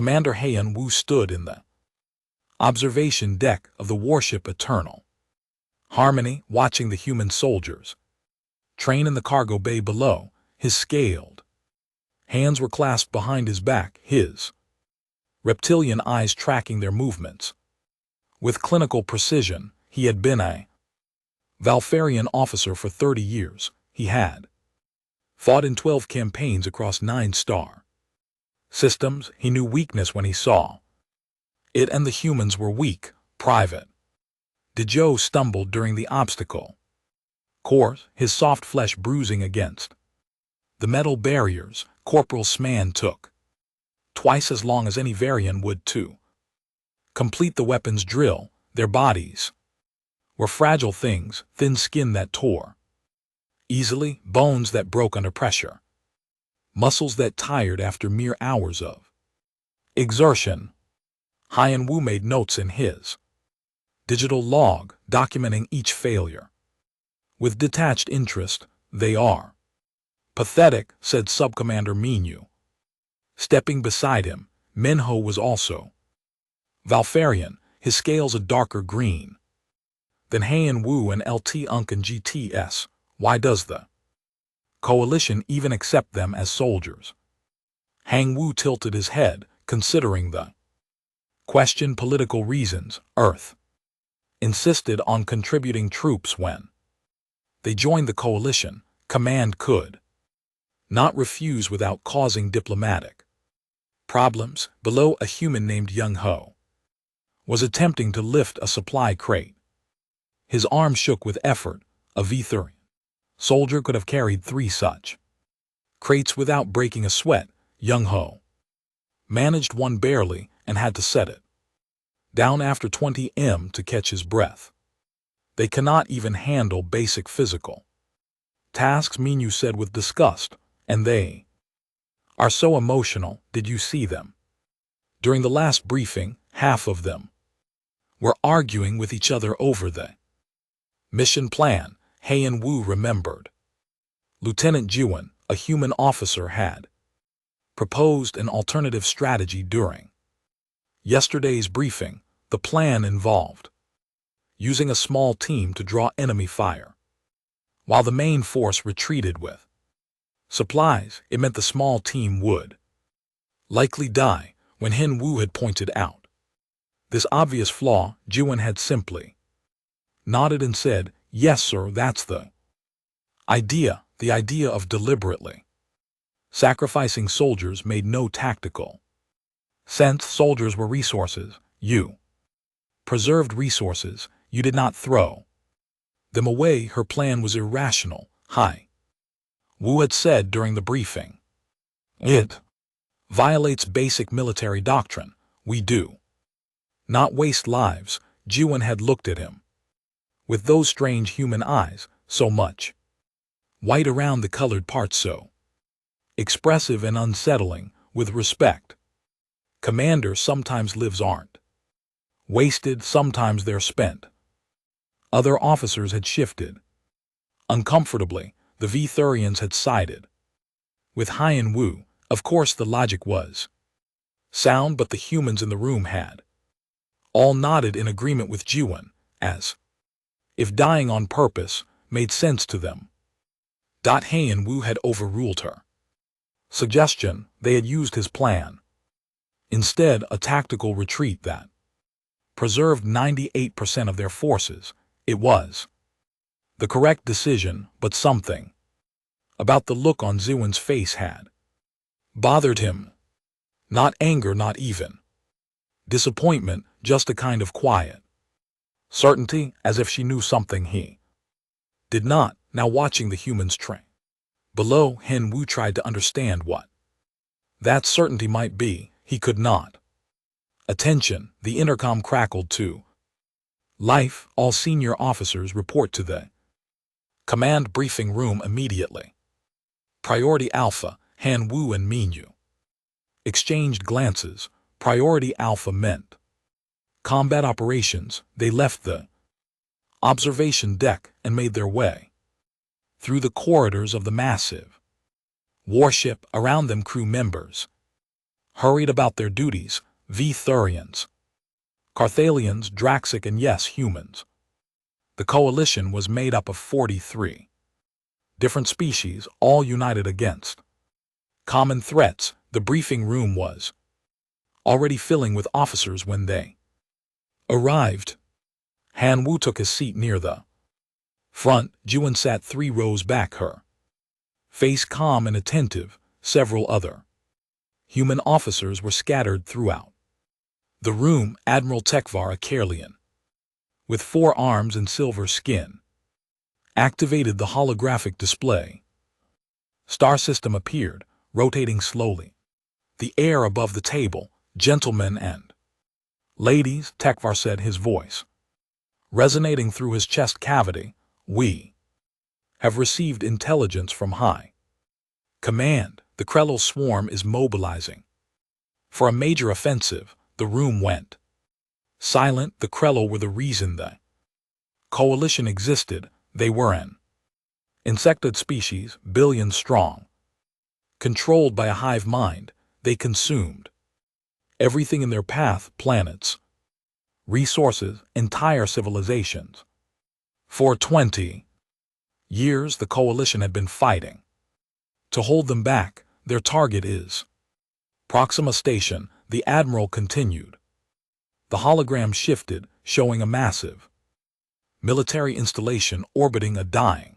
Commander Heian Wu stood in the observation deck of the warship Eternal Harmony, watching the human soldiers train in the cargo bay below. His scaled hands were clasped behind his back, his reptilian eyes tracking their movements. With clinical precision, he had been a Valfarian officer for 30 years. He had fought in 12 campaigns across 9-star systems. He knew weakness when he saw it, and the humans were weak. Private Dezhou stumbled during the obstacle course, his soft flesh bruising against the metal barriers. Corporal Sman took twice as long as any Varian would to complete the weapons drill. Their bodies were fragile things, thin skin that tore easily, bones that broke under pressure, muscles that tired after mere hours of exertion. Heian Wu made notes in his digital log, documenting each failure with detached interest. "They are pathetic," said Subcommander Minyu. Stepping beside him, Minho was also Valfarian, his scales a darker green than Heian Wu and LT Uncan GTS. "Why does the coalition even accept them as soldiers?" Hang Wu tilted his head, considering the question. "Political reasons. Earth insisted on contributing troops when they joined the coalition. Command could not refuse without causing diplomatic problems." Below, a human named Young Ho was attempting to lift a supply crate. His arm shook with effort. A V-30 soldier could have carried 3 such crates without breaking a sweat. Young Ho managed one barely and had to set it down after 20 m to catch his breath. "They cannot even handle basic physical tasks," Minyu said with disgust. "And they are so emotional. Did you see them? During the last briefing, half of them were arguing with each other over the mission plan." Heian Wu remembered. Lieutenant Jiwen, a human officer, had proposed an alternative strategy during yesterday's briefing. The plan involved using a small team to draw enemy fire while the main force retreated with supplies. It meant the small team would likely die. When Heian Wu had pointed out this obvious flaw, Jiwen had simply nodded and said, "Yes, sir, that's the idea." The idea of deliberately sacrificing soldiers made no tactical sense. Soldiers were resources. You preserved resources. You did not throw them away. Her plan was irrational. Hai Wu had said during the briefing, "It violates basic military doctrine. We do not waste lives." Jiwen had looked at him with those strange human eyes, so much white around the colored parts, so expressive and unsettling, with respect. "Commander, sometimes lives aren't wasted, sometimes they're spent." Other officers had shifted uncomfortably. The V-Thurians had sided with Heian Wu. Of course the logic was sound, but the humans in the room had all nodded in agreement with Jiwen, as if dying on purpose made sense to them. Heian Wu had overruled her suggestion. They had used his plan. Instead, a tactical retreat that preserved 98% of their forces. It was the correct decision, but something about the look on Jiwen's face had bothered him. Not anger, not even disappointment, just a kind of quiet certainty, as if she knew something he did not. Now watching the humans train below, Heian Wu tried to understand what that certainty might be. He could not. "Attention," the intercom crackled to life. "All senior officers report to the command briefing room immediately." Priority Alpha. Heian Wu and Minyu exchanged glances. Priority Alpha meant combat operations. They left the observation deck and made their way through the corridors of the massive warship. Around them, crew members hurried about their duties, V-Thurians, Carthalians, Draxic, and yes, humans. The coalition was made up of 43 different species, all united against common threats. The briefing room was already filling with officers when they arrived. Han Wu took his seat near the front. Juan sat 3 rows back, her face calm and attentive. Several other human officers were scattered throughout the room. Admiral Tekvar, a Karelian with 4 arms and silver skin, activated the holographic display. Star system appeared, rotating slowly. The air above the table, gentlemen and ladies, Tekvar said, his voice resonating through his chest cavity. We have received intelligence from High Command. The Krell swarm is mobilizing for a major offensive. The room went silent. The Krell were the reason the coalition existed. They were an insectoid species, billions strong. Controlled by a hive mind, they consumed everything in their path, planets, resources, entire civilizations. For 20 years, the coalition had been fighting to hold them back. Their target is Proxima Station, the Admiral continued. The hologram shifted, showing a massive military installation orbiting a dying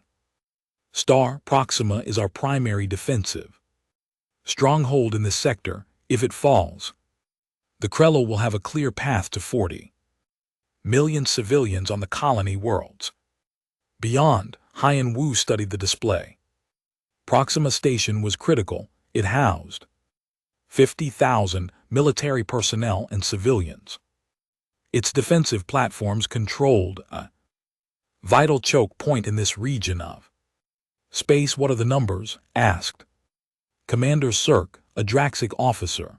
star. Proxima is our primary defensive stronghold in this sector. If it falls, the Krell will have a clear path to 40 million civilians on the colony worlds beyond. Han Wu studied the display. Proxima Station was critical. It housed 50,000 military personnel and civilians. Its defensive platforms controlled a vital choke point in this region of space. What are the numbers? Asked Commander Cirque, a Draxic officer.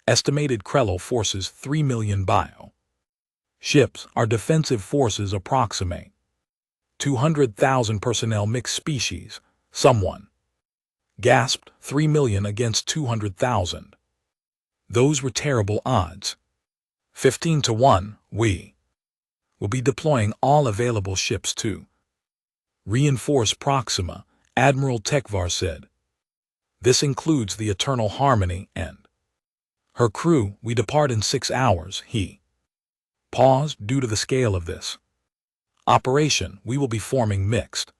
Estimated Krell forces 3 million bio ships. Our defensive forces approximate 200,000 personnel. Mixed species. Someone gasped. 3 million against 200,000. Those were terrible odds. 15 to 1. We will be deploying all available ships to reinforce Proxima, Admiral Tekvar said. This includes the Eternal Harmony and her crew. We depart in 6 hours. He paused. Due to the scale of this operation, we will be forming mixed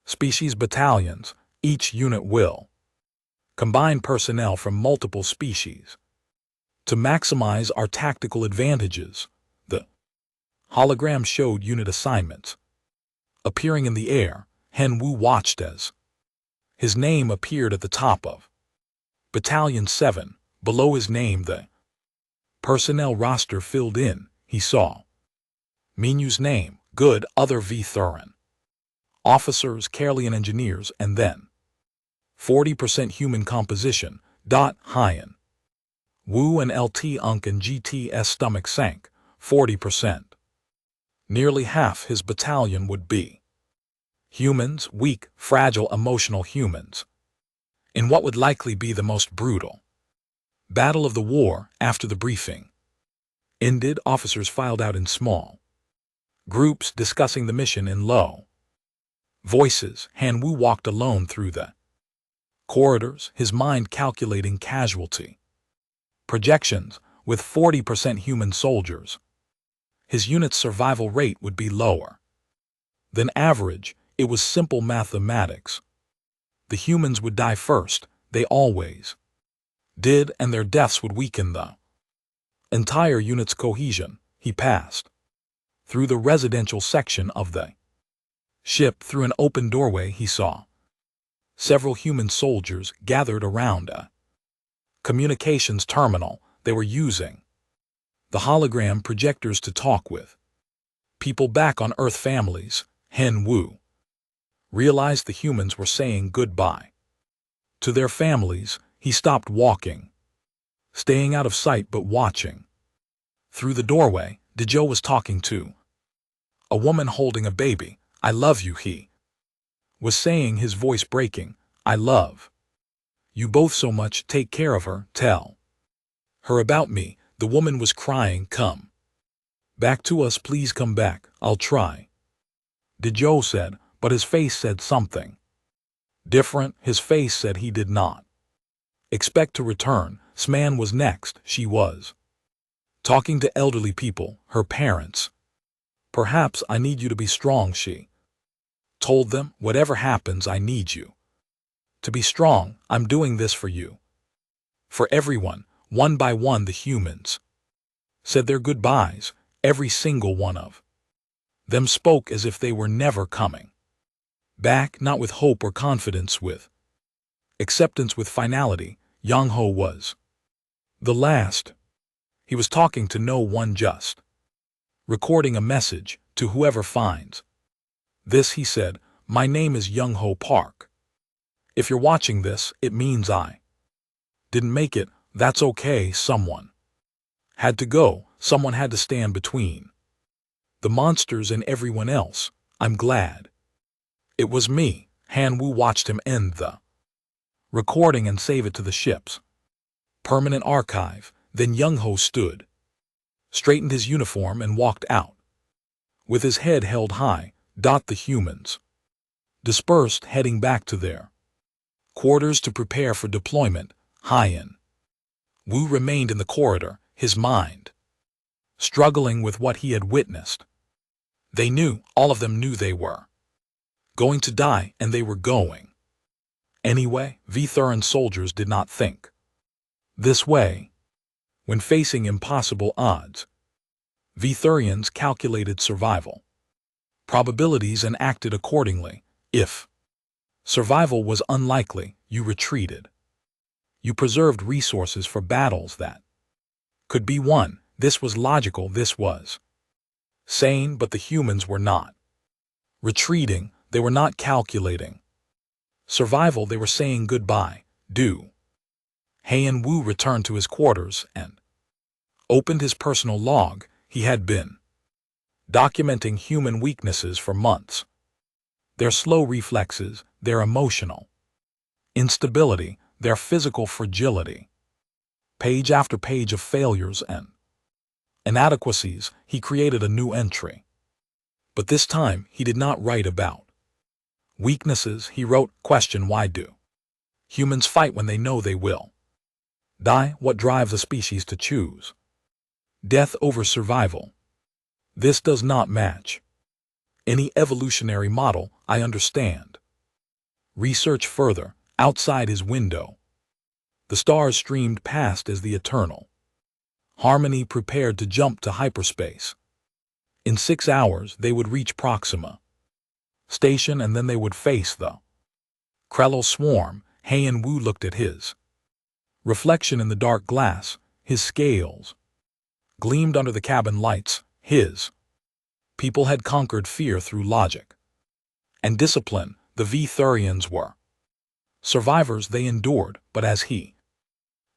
species battalions. Each unit will combine personnel from multiple species to maximize our tactical advantages. The hologram showed unit assignments appearing in the air. Han Wu watched as his name appeared at the top of Battalion 7. Below his name, the personnel roster filled in. He saw Minu's name. Good. Other V-Thurin officers, Karelian engineers, and then 40% human composition. Han Wu and LT Unk and GTS stomach sank. 40%. Nearly half his battalion would be humans, weak, fragile, emotional humans. In what would likely be the most brutal battle of the war. After the briefing ended, officers filed out in small groups, discussing the mission in low voices. Han Wu walked alone through the corridors, his mind calculating casualty projections. With 40% human soldiers, his unit's survival rate would be lower than average. It was simple mathematics. The humans would die first. They always did, and their deaths would weaken the entire unit's cohesion. He passed through the residential section of the ship. Through an open doorway, he saw several human soldiers gathered around a communications terminal. They were using the hologram projectors to talk with people back on Earth. Families. Han Wu realized the humans were saying goodbye to their families. He stopped walking, staying out of sight but watching. Through the doorway, Dezhou was talking to a woman holding a baby. I love you, he was saying, his voice breaking. I love you both so much. Take care of her. Tell her about me. The woman was crying, "Come back to us, please come back, I'll try." Dejoe said, but his face said something different. His face said he did not expect to return. Sman was next. She was talking to elderly people, her parents. "Perhaps I need you to be strong," she told them. "Whatever happens, I need you to be strong. I'm doing this for you." For everyone, one by one the humans said their goodbyes. Every single one of them spoke as if they were never coming back, not with hope or confidence, with acceptance, with finality. Young Ho was the last. He was talking to no one, just recording a message to whoever finds this. He said, "My name is Young Ho Park. If you're watching this, it means I didn't make it. That's okay. Someone had to go. Someone had to stand between the monsters and everyone else. I'm glad it was me." Han Wu watched him end the recording and save it to the ship's permanent archive. Then Young Ho stood, straightened his uniform, and walked out with his head held high. The humans dispersed, heading back to their quarters to prepare for deployment. Han Wu remained in the corridor, his mind struggling with what he had witnessed. They knew, all of them knew, they were going to die, and they were going anyway. Vetheran soldiers did not think this way. When facing impossible odds, Vetherians calculated survival probabilities and acted accordingly. If survival was unlikely, you retreated. You preserved resources for battles that could be won. This was logical, this was sane, but the humans were not retreating. They were not calculating survival. They were saying goodbye. Han Wu returned to his quarters and opened his personal log. He had been documenting human weaknesses for months. Their slow reflexes, their emotional instability, their physical fragility. Page after page of failures and inadequacies. He created a new entry. But this time, he did not write about weaknesses. He wrote, question, why do humans fight when they know they will die? What drives a species to choose death over survival? This does not match any evolutionary model, I understand. Research further. Outside his window, the stars streamed past as the eternal Harmony prepared to jump to hyperspace. In 6 hours, they would reach Proxima Station, and then they would face the Krello swarm. Han Wu looked at his reflection in the dark glass. His scales gleamed under the cabin lights. His people had conquered fear through logic and discipline. The Vetherians were survivors. They endured, but as he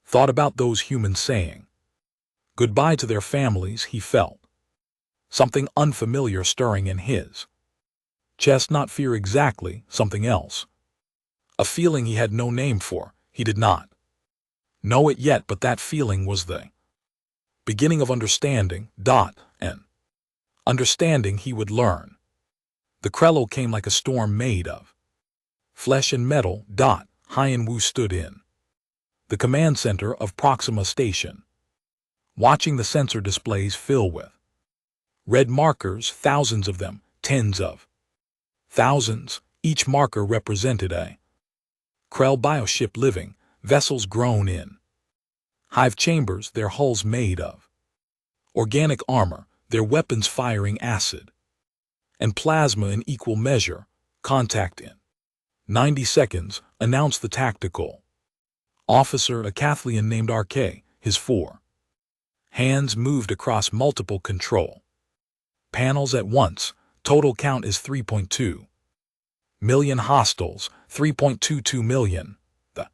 thought about those humans saying goodbye to their families, he felt something unfamiliar stirring in his chest. Not fear exactly, something else. A feeling he had no name for. He did not know it yet, but that feeling was the beginning of understanding. And understanding he would learn. The Krello came like a storm made of flesh and metal. Han Wu stood in the command center of Proxima Station, watching the sensor displays fill with red markers, thousands of them, tens of thousands. Each marker represented a Krell bioship, living vessels grown in hive chambers, their hulls made of organic armor, their weapons firing acid and plasma in equal measure. Contact in 90 seconds, announced the tactical officer, a Catholian named RK. His 4 hands moved across multiple control panels at once. Total count is 3.2 million hostiles, 3.22 million. The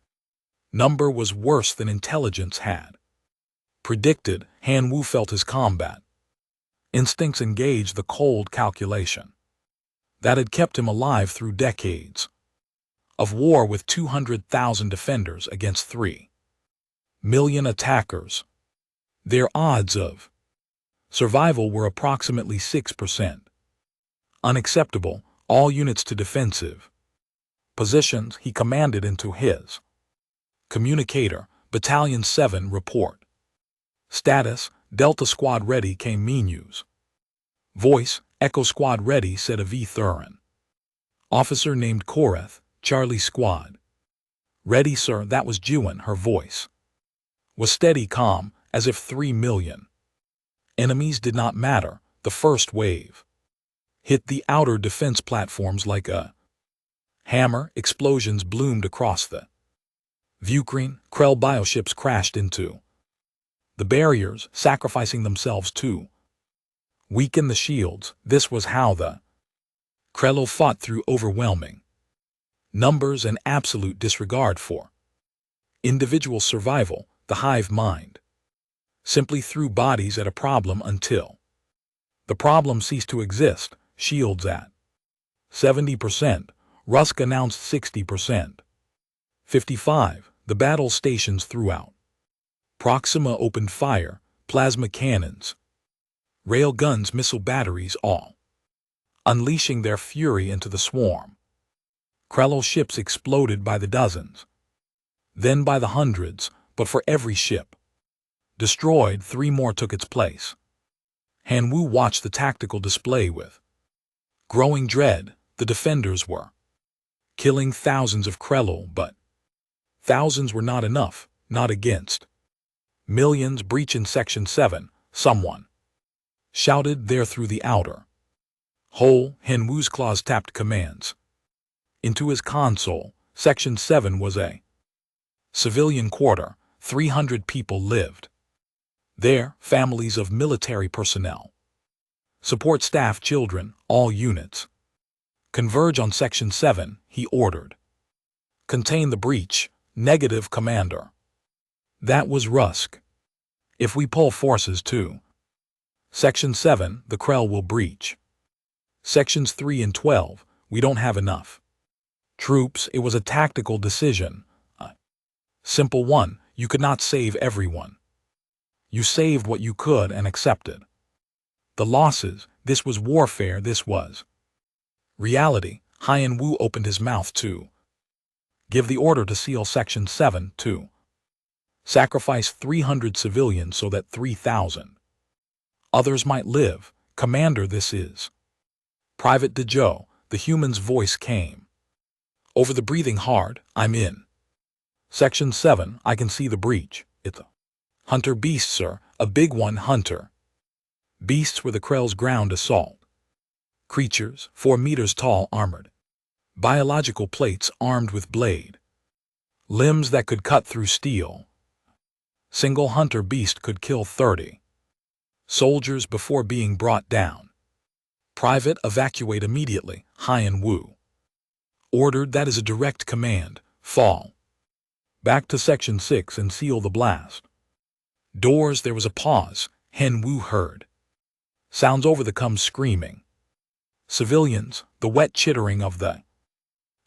number was worse than intelligence had predicted. Han Wu felt his combat instincts engage the cold calculation that had kept him alive through decades of war with 200,000 defenders against 3 million attackers. Their odds of survival were approximately 6%. Unacceptable, all units to defensive positions. He commanded into his communicator, Battalion 7 report. Status, Delta Squad ready. Came menus. Voice, Echo Squad ready, said V. Thurin. Officer named Korath, Charlie Squad. Ready, sir. That was Juan. Her voice was steady, calm, as if 3 million enemies did not matter. The first wave hit the outer defense platforms like a hammer. Explosions bloomed across the Vukreen. Krell bioships crashed into the barriers, sacrificing themselves to weaken the shields. This was how the Krello fought, through overwhelming numbers and absolute disregard for individual survival. The hive mind simply threw bodies at a problem until the problem ceased to exist. Shields at 70%. Rusk announced 60%. 55. The battle stations throughout Proxima opened fire, plasma cannons, rail guns, missile batteries, all unleashing their fury into the swarm. Krello ships exploded by the dozens, then by the hundreds, but for every ship destroyed, 3 more took its place. Han Wu watched the tactical display with growing dread. The defenders were killing thousands of Krello, but thousands were not enough, not against millions. Breach in Section 7, someone shouted there through the outer hole. Han Wu's claws tapped commands into his console. Section 7 was a civilian quarter. 300 people lived there, families of military personnel, support staff, children, all units. Converge on Section 7, he ordered. Contain the breach. Negative, Commander. That was Rusk. If we pull forces to Section 7, the Krell will breach. Sections 3 and 12, we don't have enough troops. It was a tactical decision. A simple one. You could not save everyone. You saved what you could and accepted the losses. This was warfare. This was reality. Han Wu opened his mouth to give the order to seal Section 7 to sacrifice 300 civilians so that 3,000 others might live. Commander, this is Private DeJoe. The human's voice came over the breathing hard. I'm in Section 7. I can see the breach. It's a hunter beast, sir. A big one. Hunter beasts were the Krell's ground assault creatures, 4 meters tall, armored biological plates, armed with blade limbs that could cut through steel. Single hunter beast could kill 30 soldiers before being brought down. Private, evacuate immediately. Han Wu ordered. That is a direct command. Fall back to Section 6 and seal the blast doors. There was a pause. Han Wu heard sounds over the comm, screaming civilians, the wet chittering of the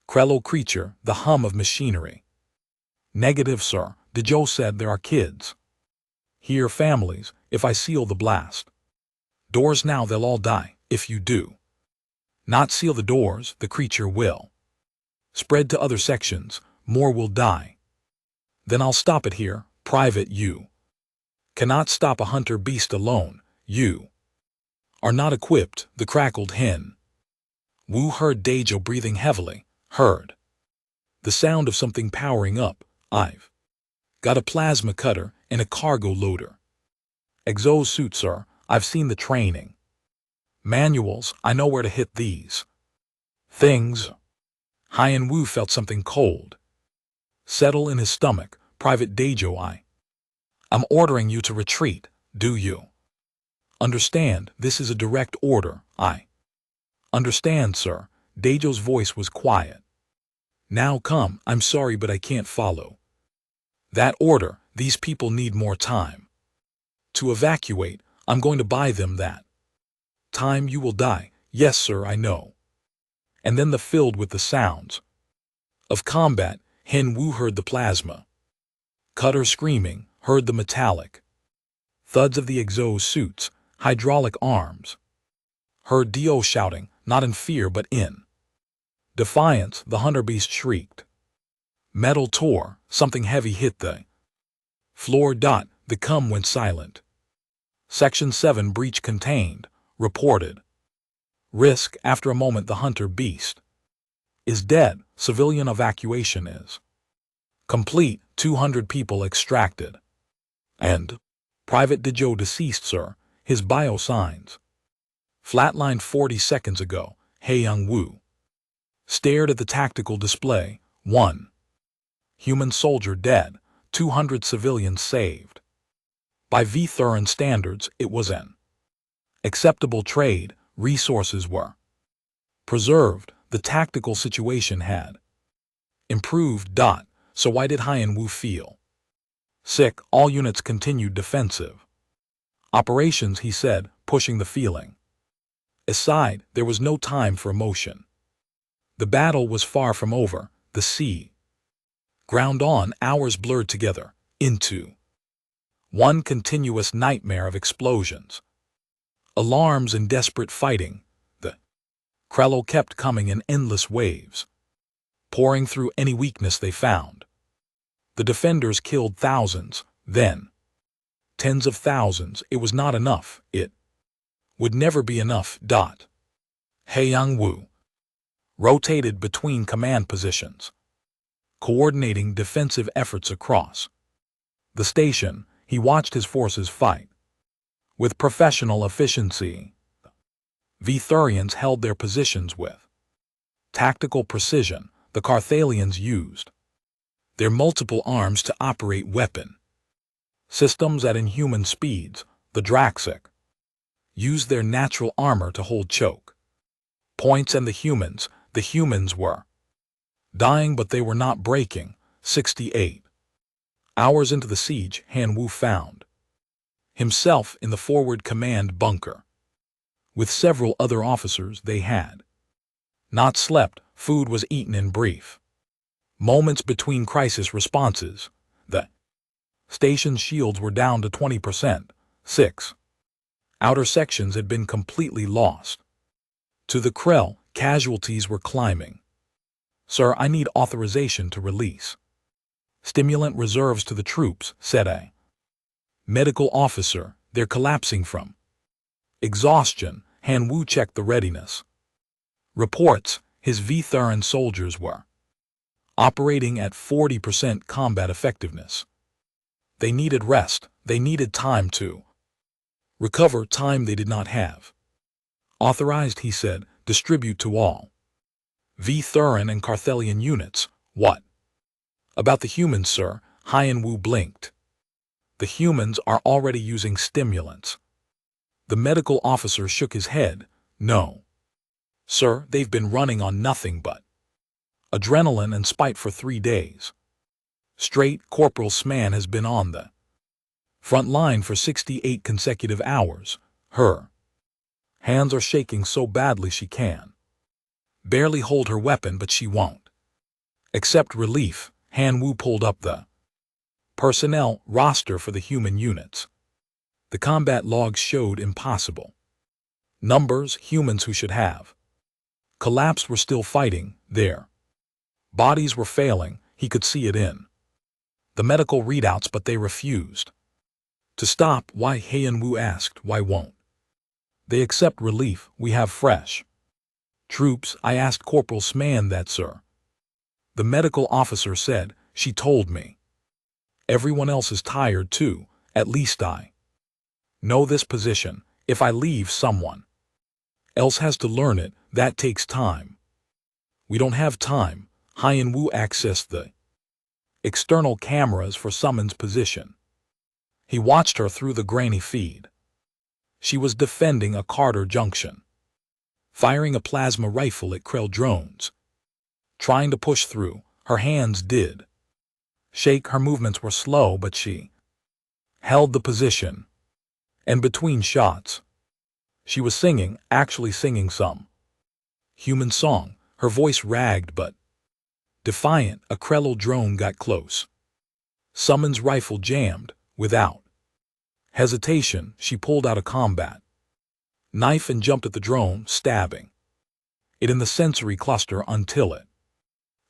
Krello creature, the hum of machinery. Negative, sir. DeJoe said there are kids here, families. If I seal the blast doors now, they'll all die. If you do not seal the doors, the creature will spread to other sections. More will die. Then I'll stop it here. Private, you cannot stop a hunter beast alone. You are not equipped. The crackled hen. Wu heard DeJoe breathing heavily, heard the sound of something powering up. I've got a plasma cutter and a cargo loader. Exosuit, sir. I've seen the training manuals. I know where to hit these things. Han Wu felt something cold settle in his stomach. Private DeJoe, I'm ordering you to retreat. Do you understand? This is a direct order. I understand, sir. DeJoe's voice was quiet. Now come. I'm sorry, but I can't follow that order. These people need more time to evacuate. I'm going to buy them that time. You will die. Yes, sir, I know. And then filled with the sounds of combat. Han Wu heard the plasma cutter screaming, heard the metallic thuds of the exo-suits, hydraulic arms. Heard Dio shouting, not in fear but in defiance, the hunter beast shrieked. Metal tore, something heavy hit the floor. The cum went silent. Section 7 breach contained, reported. Risk. After a moment the hunter beast is dead. Civilian evacuation is complete. 200 people extracted. And Private Dijo deceased, sir. His bio signs flatlined 40 seconds ago. Hae-Young Woo stared at the tactical display. 1 human soldier dead, 200 civilians saved. By V-Thuran standards, it was an acceptable trade. Resources were preserved. The tactical situation had improved. So why did Hae-Young Woo feel sick? All units continued defensive operations, he said, pushing the feeling aside. There was no time for emotion. The battle was far from over. The sea ground on. Hours blurred together into one continuous nightmare of explosions, alarms, and desperate fighting. The Krello kept coming in endless waves, pouring through any weakness they found. The defenders killed thousands, then tens of thousands. It was not enough. It would never be enough. Hae-Young Woo rotated between command positions, coordinating defensive efforts across the station. He watched his forces fight with professional efficiency. V-Thurians held their positions with tactical precision. The Carthalians used their multiple arms to operate weapon systems at inhuman speeds. The Draxic used their natural armor to hold choke points, and the humans were dying, but they were not breaking. 68 hours into the siege, Han Wu found himself in the forward command bunker with several other officers. They had not slept. Food was eaten in brief moments between crisis responses. The station's shields were down to 20%. 6 outer sections had been completely lost. To the Krell, casualties were climbing. Sir, I need authorization to release stimulant reserves to the troops, said a medical officer. They're collapsing from exhaustion. Han Wu checked the readiness reports. His V-Thuran soldiers were operating at 40% combat effectiveness. They needed rest. They needed time to recover, time they did not have. Authorized, he said, distribute to all V-Thuran and Carthalian units. What about the humans, sir? Hae-Young Woo blinked. The humans are already using stimulants. The medical officer shook his head. No, sir, they've been running on nothing but adrenaline and spite for 3 days straight. Corporal Sman has been on the front line for 68 consecutive hours. Her hands are shaking so badly she can barely hold her weapon, but she won't accept relief. Han Wu pulled up the personnel roster for the human units. The combat logs showed impossible numbers. Humans who should have collapsed were still fighting. Their bodies were failing. He could see it in the medical readouts, but they refused to stop. Why? Hae-Young Woo asked. Why won't they accept relief? We have fresh troops. I asked Corporal Sman that, sir. The medical officer said, she told me. Everyone else is tired too. At least I know this position. If I leave, someone else has to learn it. That takes time. We don't have time. Hae-Young Woo accessed the external cameras for Summon's position. He watched her through the grainy feed. She was defending a Carter junction, firing a plasma rifle at Krell drones, trying to push through. Her hands did shake. Her movements were slow, but she held the position. And between shots, she was singing, actually singing some human song. Her voice ragged but defiant. A Krell drone got close. Summon's rifle jammed without Hesitation, she pulled out a combat knife and jumped at the drone, stabbing it in the sensory cluster until it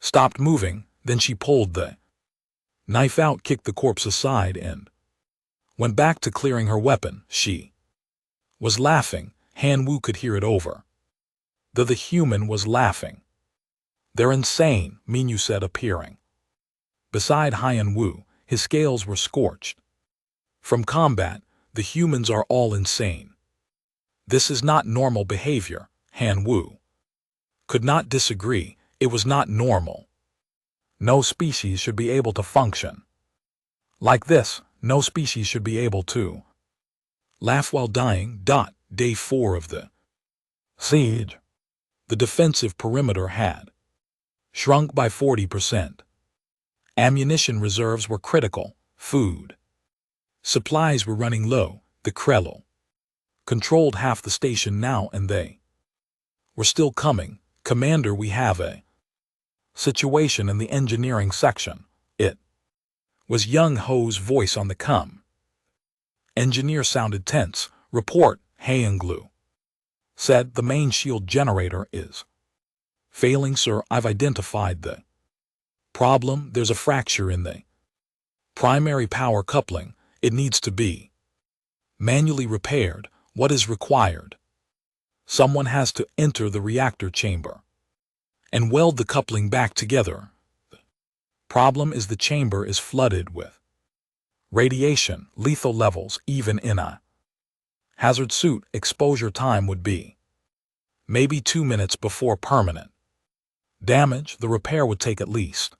stopped moving. Then she pulled the knife out, kicked the corpse aside, and went back to clearing her weapon. She was laughing. Han Wu could hear it over. The human was laughing. "They're insane," Minyu said, appearing beside Han Wu. His scales were scorched from combat. "The humans are all insane. This is not normal behavior." Han Wu could not disagree. It was not normal. No species should be able to function like this. No species should be able to laugh while dying. Day 4 of the siege. The defensive perimeter had shrunk by 40%. Ammunition reserves were critical. Food supplies were running low. The Krell controlled half the station now, and they were still coming. "Commander, we have a situation in the engineering section." It was Young Ho's voice on the com. Engineer sounded tense. "Report," Haenglu said. "The main shield generator is failing, sir. I've identified the problem. There's a fracture in the primary power coupling. It needs to be manually repaired." "What is required?" "Someone has to enter the reactor chamber and weld the coupling back together. The problem is the chamber is flooded with radiation, lethal levels. Even in a hazard suit, exposure time would be maybe 2 minutes before permanent damage. The repair would take at least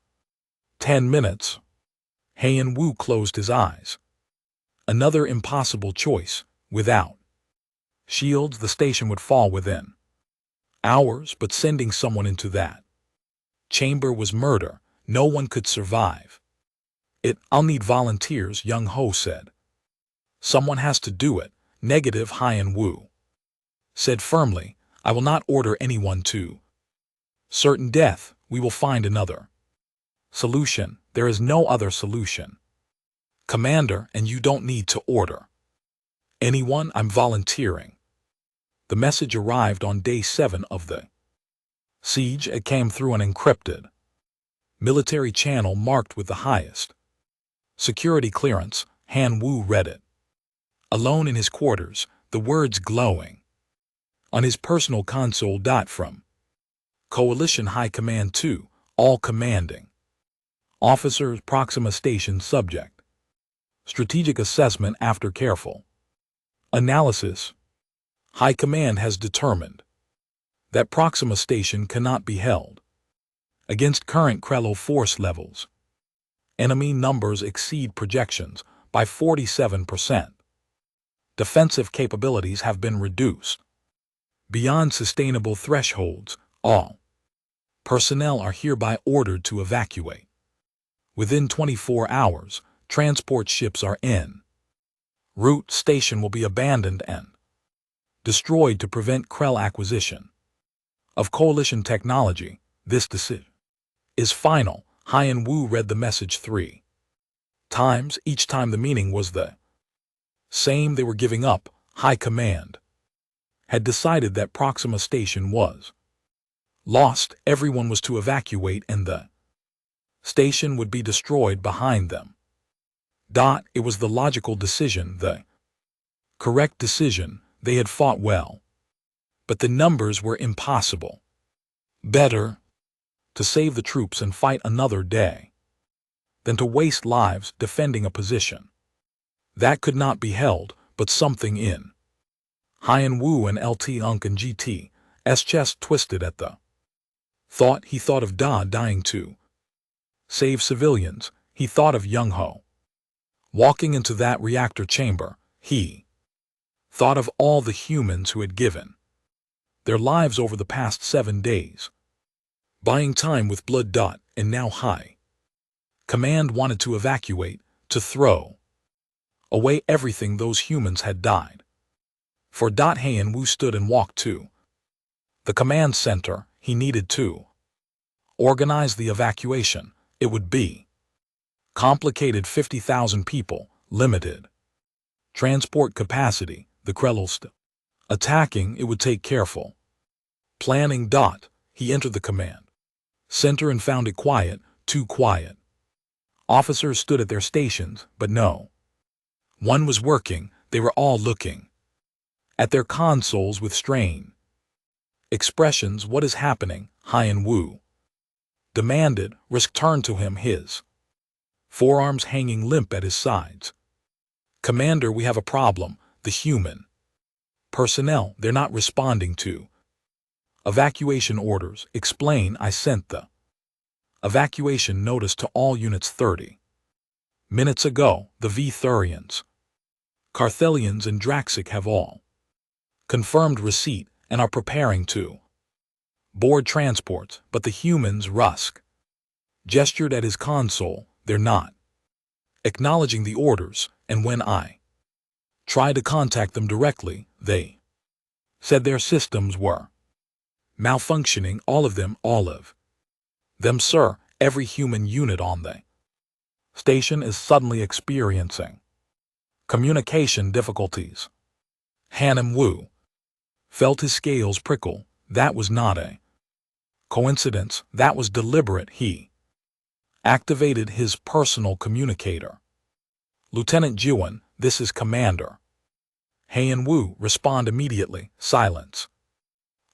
10 minutes. Han Wu closed his eyes. Another impossible choice. Without shields, the station would fall within hours, but sending someone into that chamber was murder. No one could survive it. "I'll need volunteers," Young Ho said. "Someone has to do it." Negative, Han Wu said firmly. "I will not order anyone to certain death. We will find another solution. There is no other solution, Commander, and you don't need to order anyone. I'm volunteering." The message arrived on day 7 of the siege. It came through an encrypted military channel marked with the highest security clearance. Han Wu read it alone in his quarters, the words glowing on his personal console. From Coalition High Command to all commanding officers, Proxima Station subject. Strategic assessment. After careful analysis, High Command has determined that Proxima Station cannot be held against current Krell force levels. Enemy numbers exceed projections by 47%. Defensive capabilities have been reduced beyond sustainable thresholds. All personnel are hereby ordered to evacuate within 24 hours. Transport ships are en route. Station will be abandoned and destroyed to prevent Krell acquisition of Coalition technology. This decision is final. Han Wu read the message 3 times. Each time the meaning was the same. They were giving up. High Command had decided that Proxima Station was lost. Everyone was to evacuate and the station would be destroyed behind them. It was the logical decision, the correct decision. They had fought well, but the numbers were impossible. Better to save the troops and fight another day than to waste lives defending a position that could not be held. But something in Han Wu and LT Unk and GT's chest twisted at the thought. He thought of dying to save civilians. He thought of Young Ho walking into that reactor chamber. He thought of all the humans who had given their lives over the past 7 days, buying time with blood. And now High Command wanted to evacuate, to throw away everything those humans had died for. Han Wu stood and walked to the command center. He needed to organize the evacuation. It would be complicated. 50,000 people, limited Transport capacity, the Krellst. Attacking, it would take careful planning. He entered the command center and found it quiet, too quiet. Officers stood at their stations, but no one was working. They were all looking at their consoles with strain expressions. What is happening? Hien Wu demanded. Risk turned to him, his forearms hanging limp at his sides. Commander, we have a problem. The human personnel, they're not responding to evacuation orders. Explain. I sent the evacuation notice to all units 30 minutes ago. The V-Thurians, Carthelians, and Draxic have all confirmed receipt and are preparing to board transports, but the humans, Rusk gestured at his console, they're not acknowledging the orders, and when I tried to contact them directly, they said their systems were malfunctioning. All of them, sir. Every human unit on the station is suddenly experiencing communication difficulties. Hien Wu felt his scales prickle. That was not a coincidence. That was deliberate. He activated his personal communicator. Lieutenant Jiwan, this is Commander. Hien Wu, respond immediately. Silence.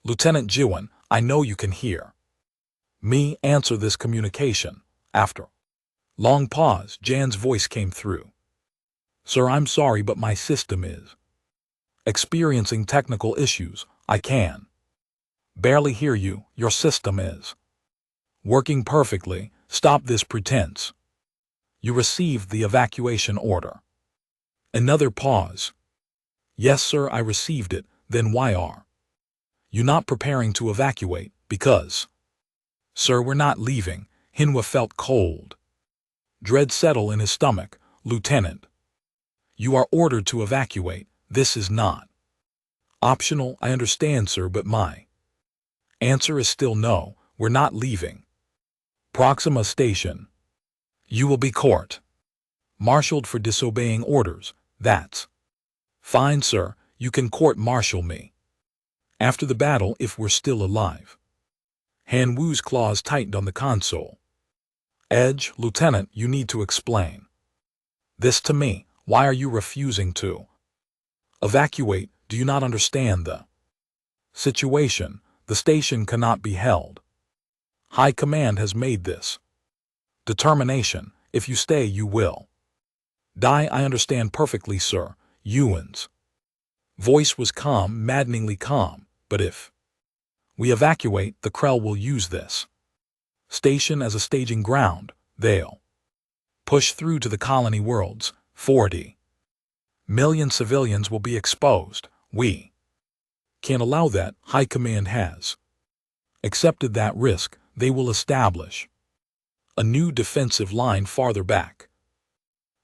Lieutenant Jiwan, I know you can hear me. Answer this communication. After long pause, Jan's voice came through. Sir, I'm sorry, but my system is experiencing technical issues. I can barely hear you. Your system is working perfectly. Stop this pretense. You received the evacuation order. Another pause. Yes, sir, I received it. Then why are you not preparing to evacuate? Because, sir, we're not leaving. Hinwa felt cold dread settle in his stomach. Lieutenant, you are ordered to evacuate. This is not optional. I understand, sir, but my answer is still no. We're not leaving Proxima Station. You will be court-martialed for disobeying orders. That's fine, sir. You can court-martial me after the battle if we're still alive. Hien Wu's claws tightened on the console edge. Lieutenant, you need to explain this to me. Why are you refusing to evacuate? Do you not understand the situation? The station cannot be held. High Command has made this determination. If you stay, you will die. I understand perfectly, sir. Yuan's voice was calm, maddeningly calm. But if we evacuate, the Krell will use this station as a staging ground. They'll push through to the colony worlds. 40 million civilians will be exposed. We can't allow that. High Command has accepted that risk. They will establish a new defensive line farther back.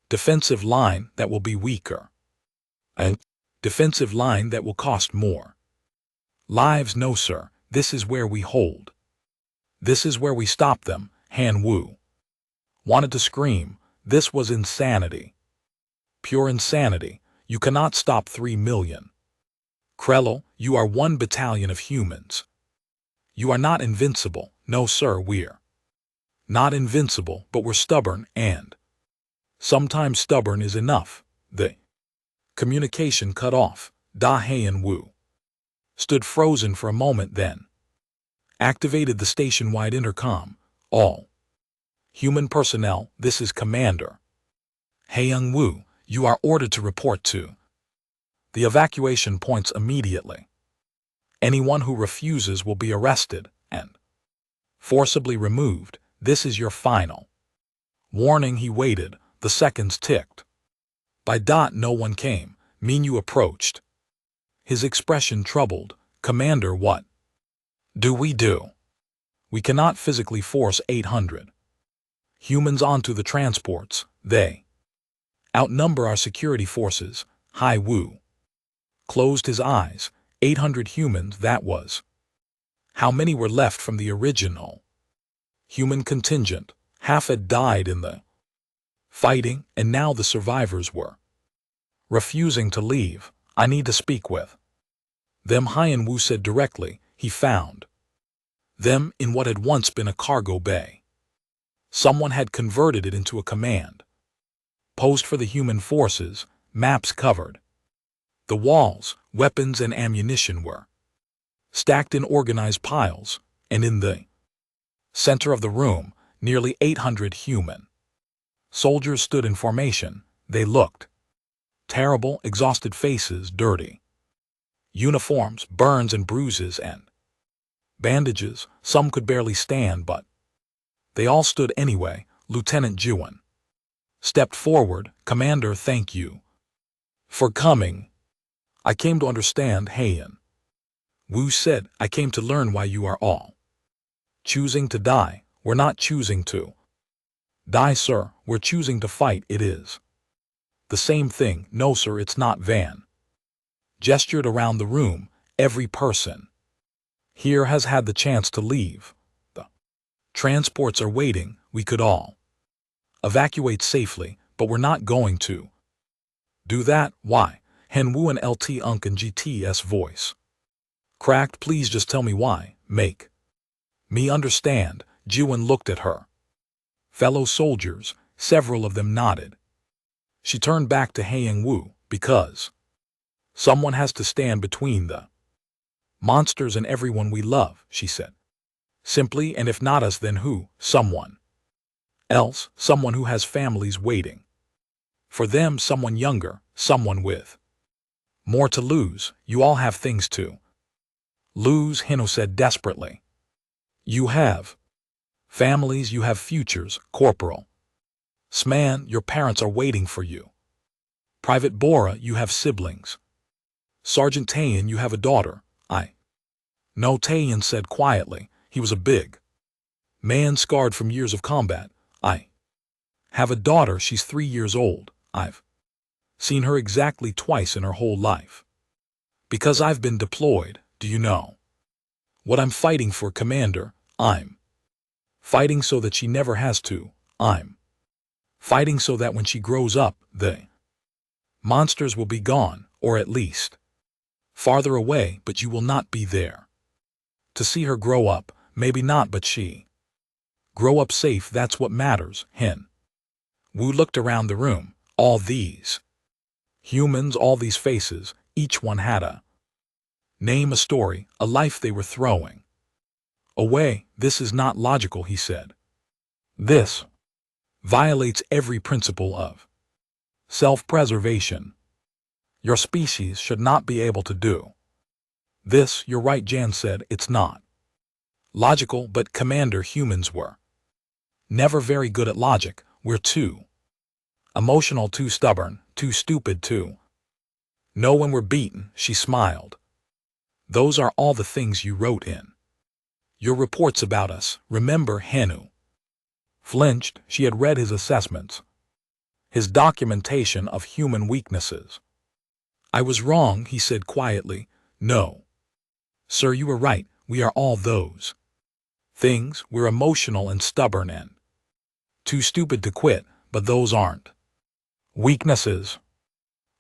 Defensive line that will be weaker. A defensive line that will cost more lives. No, sir. This is where we hold. This is where we stop them. Hien Wu wanted to scream. This was insanity. Pure insanity. You cannot stop 3 million. Krell, you are 1 battalion of humans. You are not invincible. No, sir, we're not invincible, but we're stubborn, and sometimes stubborn is enough. The communication cut off. Hien Wu stood frozen for a moment, then activated the station-wide intercom. All human personnel, this is Commander Hien Wu. You are ordered to report to the evacuation points immediately. Anyone who refuses will be arrested and forcibly removed. This is your final warning. He waited. The seconds ticked. By no one came. Minyu approached. His expression troubled. Commander, what do? We cannot physically force 800 humans onto the transports. They outnumber our security forces. Hai Wu closed his eyes. 800 humans, that was how many were left from the original human contingent. Half had died in the fighting, and now the survivors were refusing to leave. I need to speak with them, Hien Wu said directly. He found them in what had once been a cargo bay. Someone had converted it into a command post for the human forces, maps covered. The walls, weapons and ammunition were stacked in organized piles, and in the center of the room, nearly 800 human soldiers stood in formation. They looked terrible, exhausted faces, dirty uniforms, burns and bruises and bandages. Some could barely stand, but they all stood anyway. Lieutenant Jiwen stepped forward. Commander, thank you for coming. I came to understand, Hien Wu said. I came to learn why you are all choosing to die. We're not choosing to die, sir. We're choosing to fight. It is the same thing. No, sir, it's not. Van gestured around the room. Every person here has had the chance to leave. The transports are waiting. We could all evacuate safely, but we're not going to do that. Why? Hien Wu and LT Unk and GTS voice cracked. Please just tell me why. Make me understand. Jiwen looked at her fellow soldiers. Several of them nodded. She turned back to Hien Wu. Because someone has to stand between the monsters and everyone we love, she said simply, and if not us, then who? Someone else, someone who has families waiting for them, someone younger, someone with more to lose. You all have things to lose, Hino said desperately. You have families, you have futures. Corporal Sman, your parents are waiting for you. Private Bora, you have siblings. Sergeant Tayan, you have a daughter. I know, Tayan said quietly. He was a big man scarred from years of combat. I have a daughter. She's 3 years old. I've seen her exactly twice in her whole life. Because I've been deployed. Do you know what I'm fighting for, Commander? I'm fighting so that she never has to. I'm fighting so that when she grows up, the monsters will be gone, or at least farther away, but you will not be there to see her grow up. Maybe not, but she grow up safe. That's what matters. Hien Wu looked around the room. All these humans, all these faces, each one had a name, a story, a life they were throwing away. This is not logical, he said. This violates every principle of self-preservation. Your species should not be able to do this. You're right, Jan said. It's not logical, but Commander, humans were never very good at logic. We're too emotional, too stubborn, too stupid to know when we're beaten. She smiled. Those are all the things you wrote in your reports about us. Remember? Henu flinched. She had read his assessments, his documentation of human weaknesses. I was wrong, he said quietly. No, sir, you were right. We are all those things. We're emotional and stubborn and too stupid to quit, but those aren't weaknesses.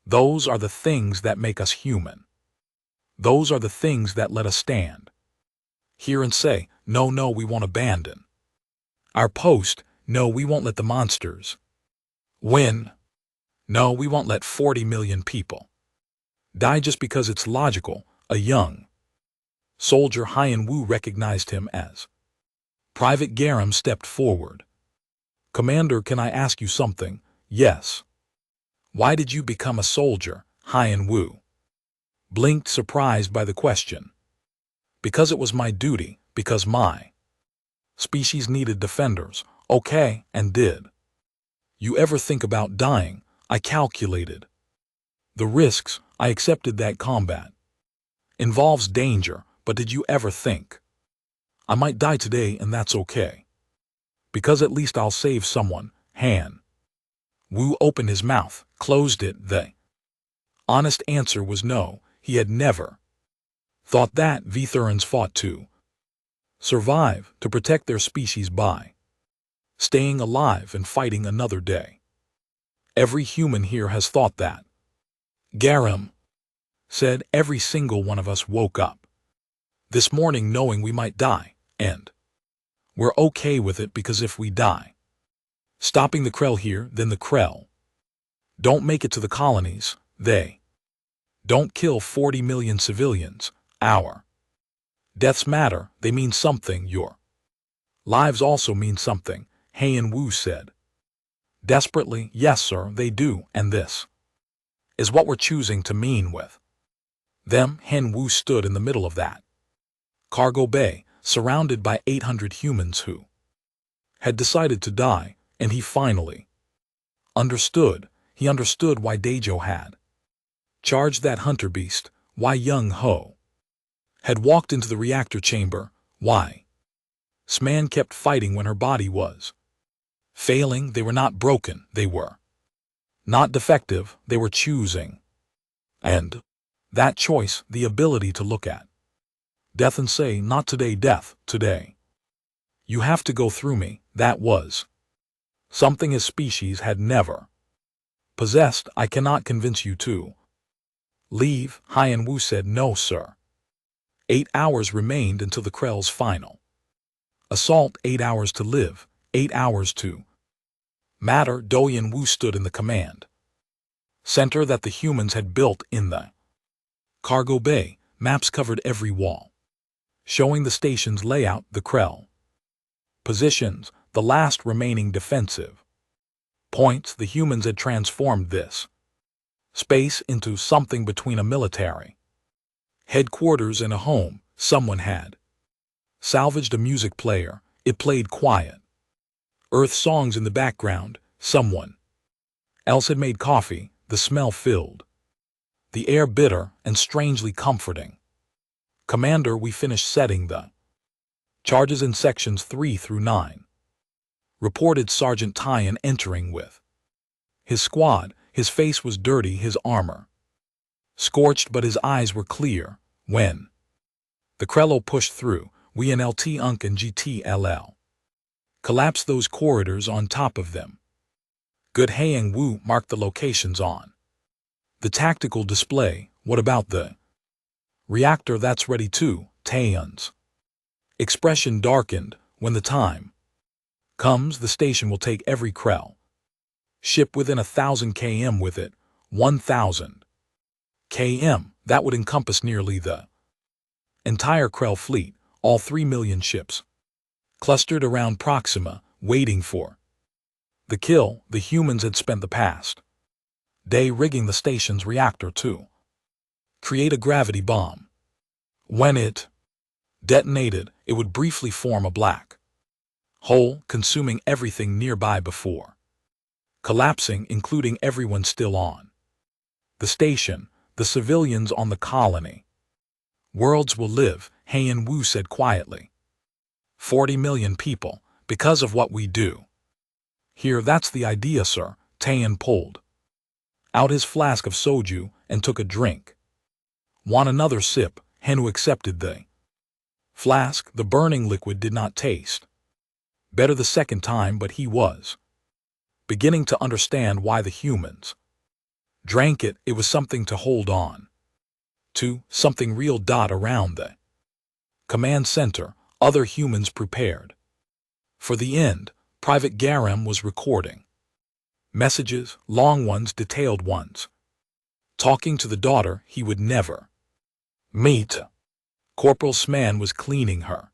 Those are the things that make us human. Those are the things that let us stand here and say, no, no, we won't abandon our post. No, we won't let the monsters win. No, we won't let 40 million people die just because it's logical. A young soldier, Hien Wu, recognized him as Private Garam, stepped forward. Commander, can I ask you something? Yes. Why did you become a soldier? Hien Wu blinked, surprised by the question. Because it was my duty, because my species needed defenders. Okay, and did you ever think about dying? I calculated the risks. I accepted that combat involves danger, but did you ever think I might die today, and that's okay? Because at least I'll save someone. Han Wu opened his mouth, closed it. The honest answer was no. He had never thought that. Vithurans fought to survive, to protect their species by staying alive and fighting another day. Every human here has thought that. Garam said every single one of us woke up this morning knowing we might die, and we're okay with it because if we die, stopping the Krell here, then the Krell don't make it to the colonies, they don't kill 40 million civilians, our deaths matter, they mean something, your lives also mean something, Hayan Wu said. Desperately, yes sir, they do, and this is what we're choosing to mean with them. Han Wu stood in the middle of that cargo bay, surrounded by 800 humans who had decided to die, and he finally understood. He understood why Daejo had charged that hunter beast, why Young Ho had walked into the reactor chamber, why Sman kept fighting when her body was failing. They were not broken, they were not defective, they were choosing. And that choice, the ability to look at death and say, not today, death, today. You have to go through me, that was something his species had never possessed. I cannot convince you to leave, Hayan Wu said. No, sir. 8 hours remained until the Krell's final assault, 8 hours to live, 8 hours to matter. Doyan Wu stood in the command center that the humans had built in the cargo bay. Maps covered every wall, showing the station's layout, the Krell positions, the last remaining defensive points. The humans had transformed this space into something between a military headquarters and a home. Someone had salvaged a music player. It played quiet Earth songs in the background. Someone else had made coffee. The smell filled the air, bitter and strangely comforting. Commander, we finished setting the charges in sections 3 through 9. Reported Sergeant Tyan entering with his squad. His face was dirty, his armor scorched, but his eyes were clear. When the Krello pushed through, we and LT Unk and GTLL collapsed those corridors on top of them. Good. Hayan Wu marked the locations on the tactical display. What about the reactor? That's ready too. Taeyeon's expression darkened. When the time comes, the station will take every Krell ship within 1,000 km with it. 1,000 km, that would encompass nearly the entire Krell fleet, all 3 million ships clustered around Proxima, waiting for the kill. The humans had spent the past day rigging the station's reactor to create a gravity bomb. When it detonated, it would briefly form a black hole, consuming everything nearby before collapsing, including everyone still on the station, the civilians on the colony. Worlds will live, Hayan Wu said quietly. 40 million people, because of what we do here. That's the idea, sir. Taeyeon pulled out his flask of soju and took a drink. Want another sip? Henu accepted the flask. The burning liquid did not taste better the second time, but he was beginning to understand why the humans drank it. It was something to hold on to, something real. Around the command center, other humans prepared for the end. Private Garam was recording messages, long ones, detailed ones, talking to the daughter he would never meet. Corporal Sman was cleaning her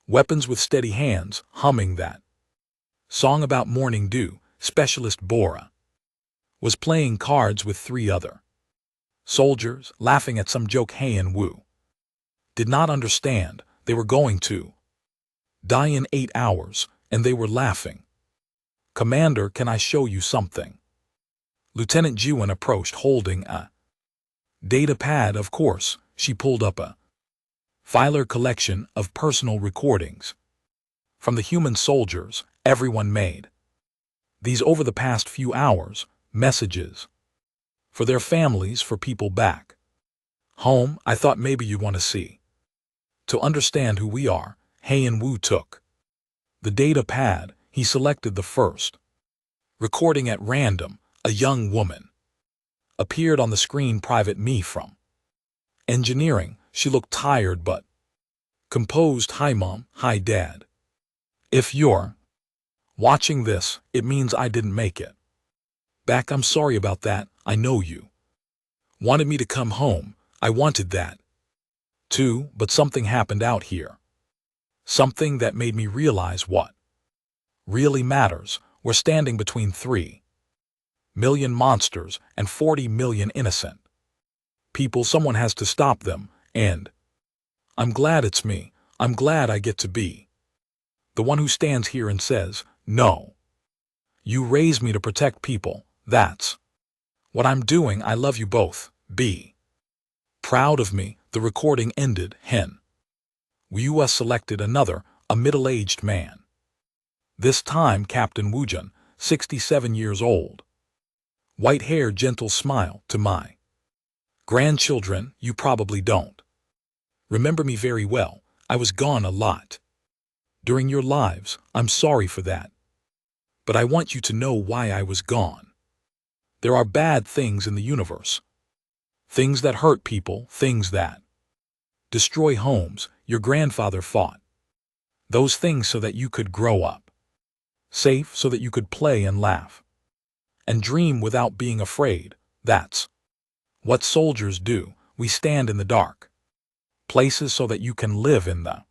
weapons with steady hands, humming that song about morning dew. Specialist Bora was playing cards with 3 other soldiers, laughing at some joke. Hayan Wu did not understand. They were going to die in 8 hours, and they were laughing. Commander, can I show you something? Lieutenant Jiwon approached, holding a data pad. Of course. She pulled up a filer collection of personal recordings from the human soldiers. Everyone made these over the past few hours, messages for their families, for people back home. I thought maybe you want to see, to understand who we are. Hayan Wu took the data pad. He selected the first recording at random. A young woman appeared on the screen. Private Me from engineering. She looked tired but composed. Hi Mom, hi Dad. If you're watching this, it means I didn't make it back. I'm sorry about that. I know you wanted me to come home. I wanted that too, but something happened out here. Something that made me realize what really matters. We're standing between 3 million monsters and 40 million innocent people. Someone has to stop them, and I'm glad it's me. I'm glad I get to be the one who stands here and says, no. You raised me to protect people. That's what I'm doing. I love you both. Be proud of me. The recording ended. U.S. selected another, a middle-aged man. This time Captain Woojun, 67 years old. White hair, gentle smile. To my grandchildren, you probably don't remember me very well. I was gone a lot during your lives. I'm sorry for that. But I want you to know why I was gone. There are bad things in the universe. Things that hurt people, things that destroy homes. Your grandfather fought those things so that you could grow up safe, so that you could play and laugh and dream without being afraid. That's what soldiers do. We stand in the dark places so that you can live in the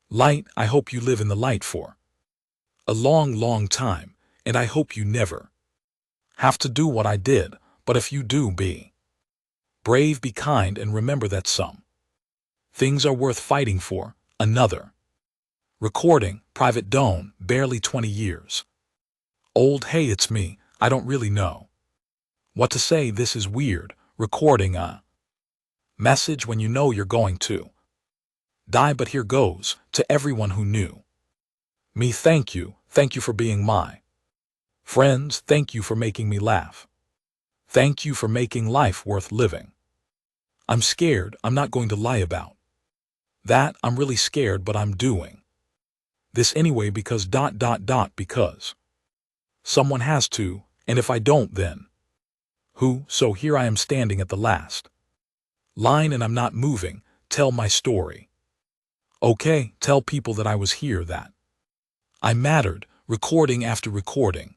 light. I hope you live in the light for a long, long time, and I hope you never have to do what I did. But if you do, be brave, be kind, and remember that some things are worth fighting for. Another recording. Private Doan, barely 20 years old. Hey, it's me. I don't really know what to say. This is weird. Recording a message when you know you're going to die, but here goes. To everyone who knew me, thank you. Thank you for being my friends. Thank you for making me laugh. Thank you for making life worth living. I'm scared. I'm not going to lie about that. I'm really scared, but I'm doing this anyway because ... because someone has to, and if I don't, then who? So here I am standing at the last line and I'm not moving. Tell my story. Okay, tell people that I was here, that I mattered. Recording after recording.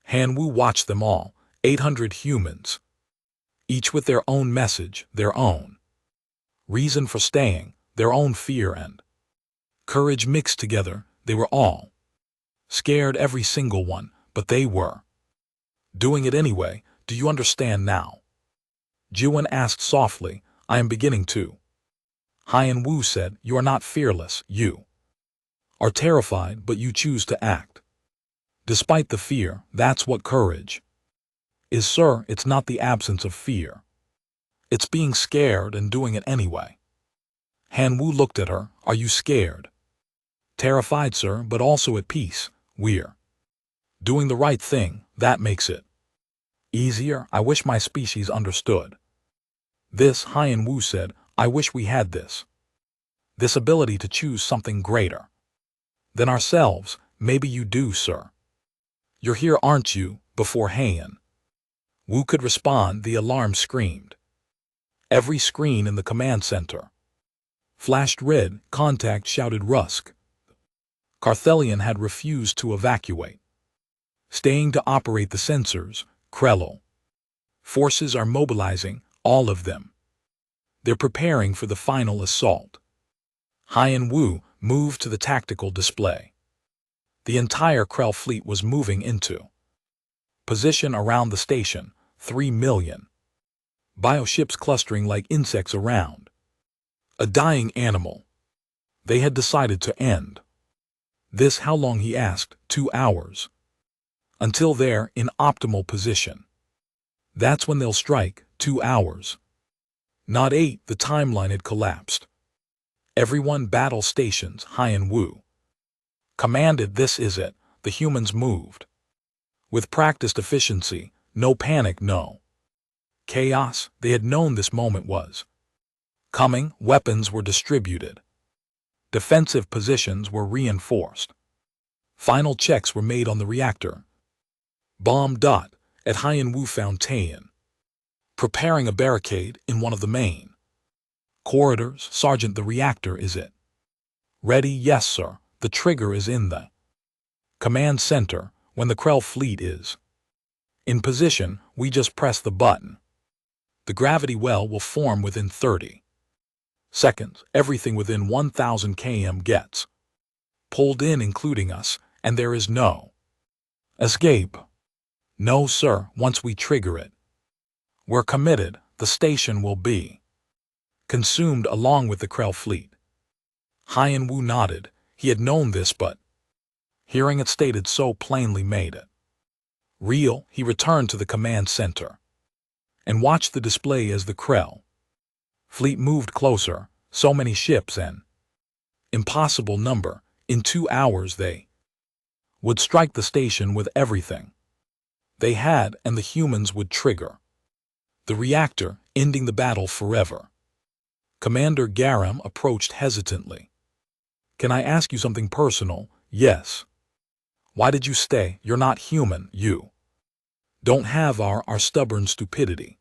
Han Wu watched them all, 800 humans, each with their own message, their own reason for staying, their own fear and courage mixed together. They were all scared, every single one, but they were doing it anyway. Do you understand now? Jiwen asked softly. I am beginning to. Han Wu said, you are not fearless. You are terrified, but you choose to act despite the fear. That's what courage is, sir. It's not the absence of fear. It's being scared and doing it anyway. Han Wu looked at her. Are you scared? Terrified, sir, but also at peace. We're doing the right thing. That makes it easier. I wish my species understood this. Han Wu said, I wish we had this ability to choose something greater than ourselves. Maybe you do, sir. You're here, aren't you? Before Han Wu could respond, the alarm screamed. Every screen in the command center flashed red. Contact, shouted Rusk. Carthelion had refused to evacuate, staying to operate the sensors. Krell forces are mobilizing, all of them. They're preparing for the final assault. Han Wu moved to the tactical display. The entire Krell fleet was moving into position around the station. 3 million bioships clustering like insects around a dying animal. They had decided to end this. How long, he asked. 2 hours. Until they're in optimal position. That's when they'll strike. 2 hours. Not 8. The timeline had collapsed. Everyone, battle stations. Han Wu commanded, this is it. The humans moved with practiced efficiency. No panic, no chaos. They had known this moment was coming. Weapons were distributed. Defensive positions were reinforced. Final checks were made on the reactor bomb. At Han Wu Fountain, preparing a barricade in one of the main corridors. Sergeant, the reactor is it? Ready? Yes, sir. The trigger is in the command center. When the Krell fleet is in position, we just press the button. The gravity well will form within 30 seconds. Everything within 1000 km gets pulled in, including us, and there is no escape. No, sir. Once we trigger it, we're committed. The station will be consumed along with the Krell fleet. Hien Wu nodded. He had known this, but hearing it stated so plainly made it real. He returned to the command center and watched the display as the Krell fleet moved closer. So many ships, an impossible number. In 2 hours they would strike the station with everything they had, and the humans would trigger the reactor, ending the battle forever. Commander Garam approached hesitantly. Can I ask you something personal? Yes. Why did you stay? You're not human. You don't have our stubborn stupidity.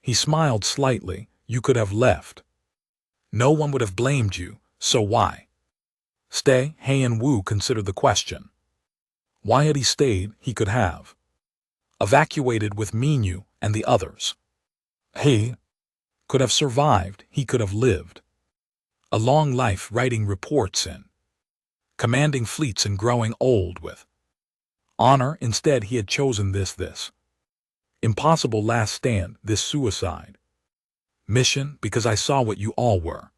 He smiled slightly. You could have left. No one would have blamed you, so why stay? Hien Wu considered the question. Why had he stayed? He could have evacuated with Minyu and the others. He could have survived. He could have lived a long life writing reports and commanding fleets and growing old with honor. Instead, he had chosen this impossible last stand, this suicide mission, because I saw what you all were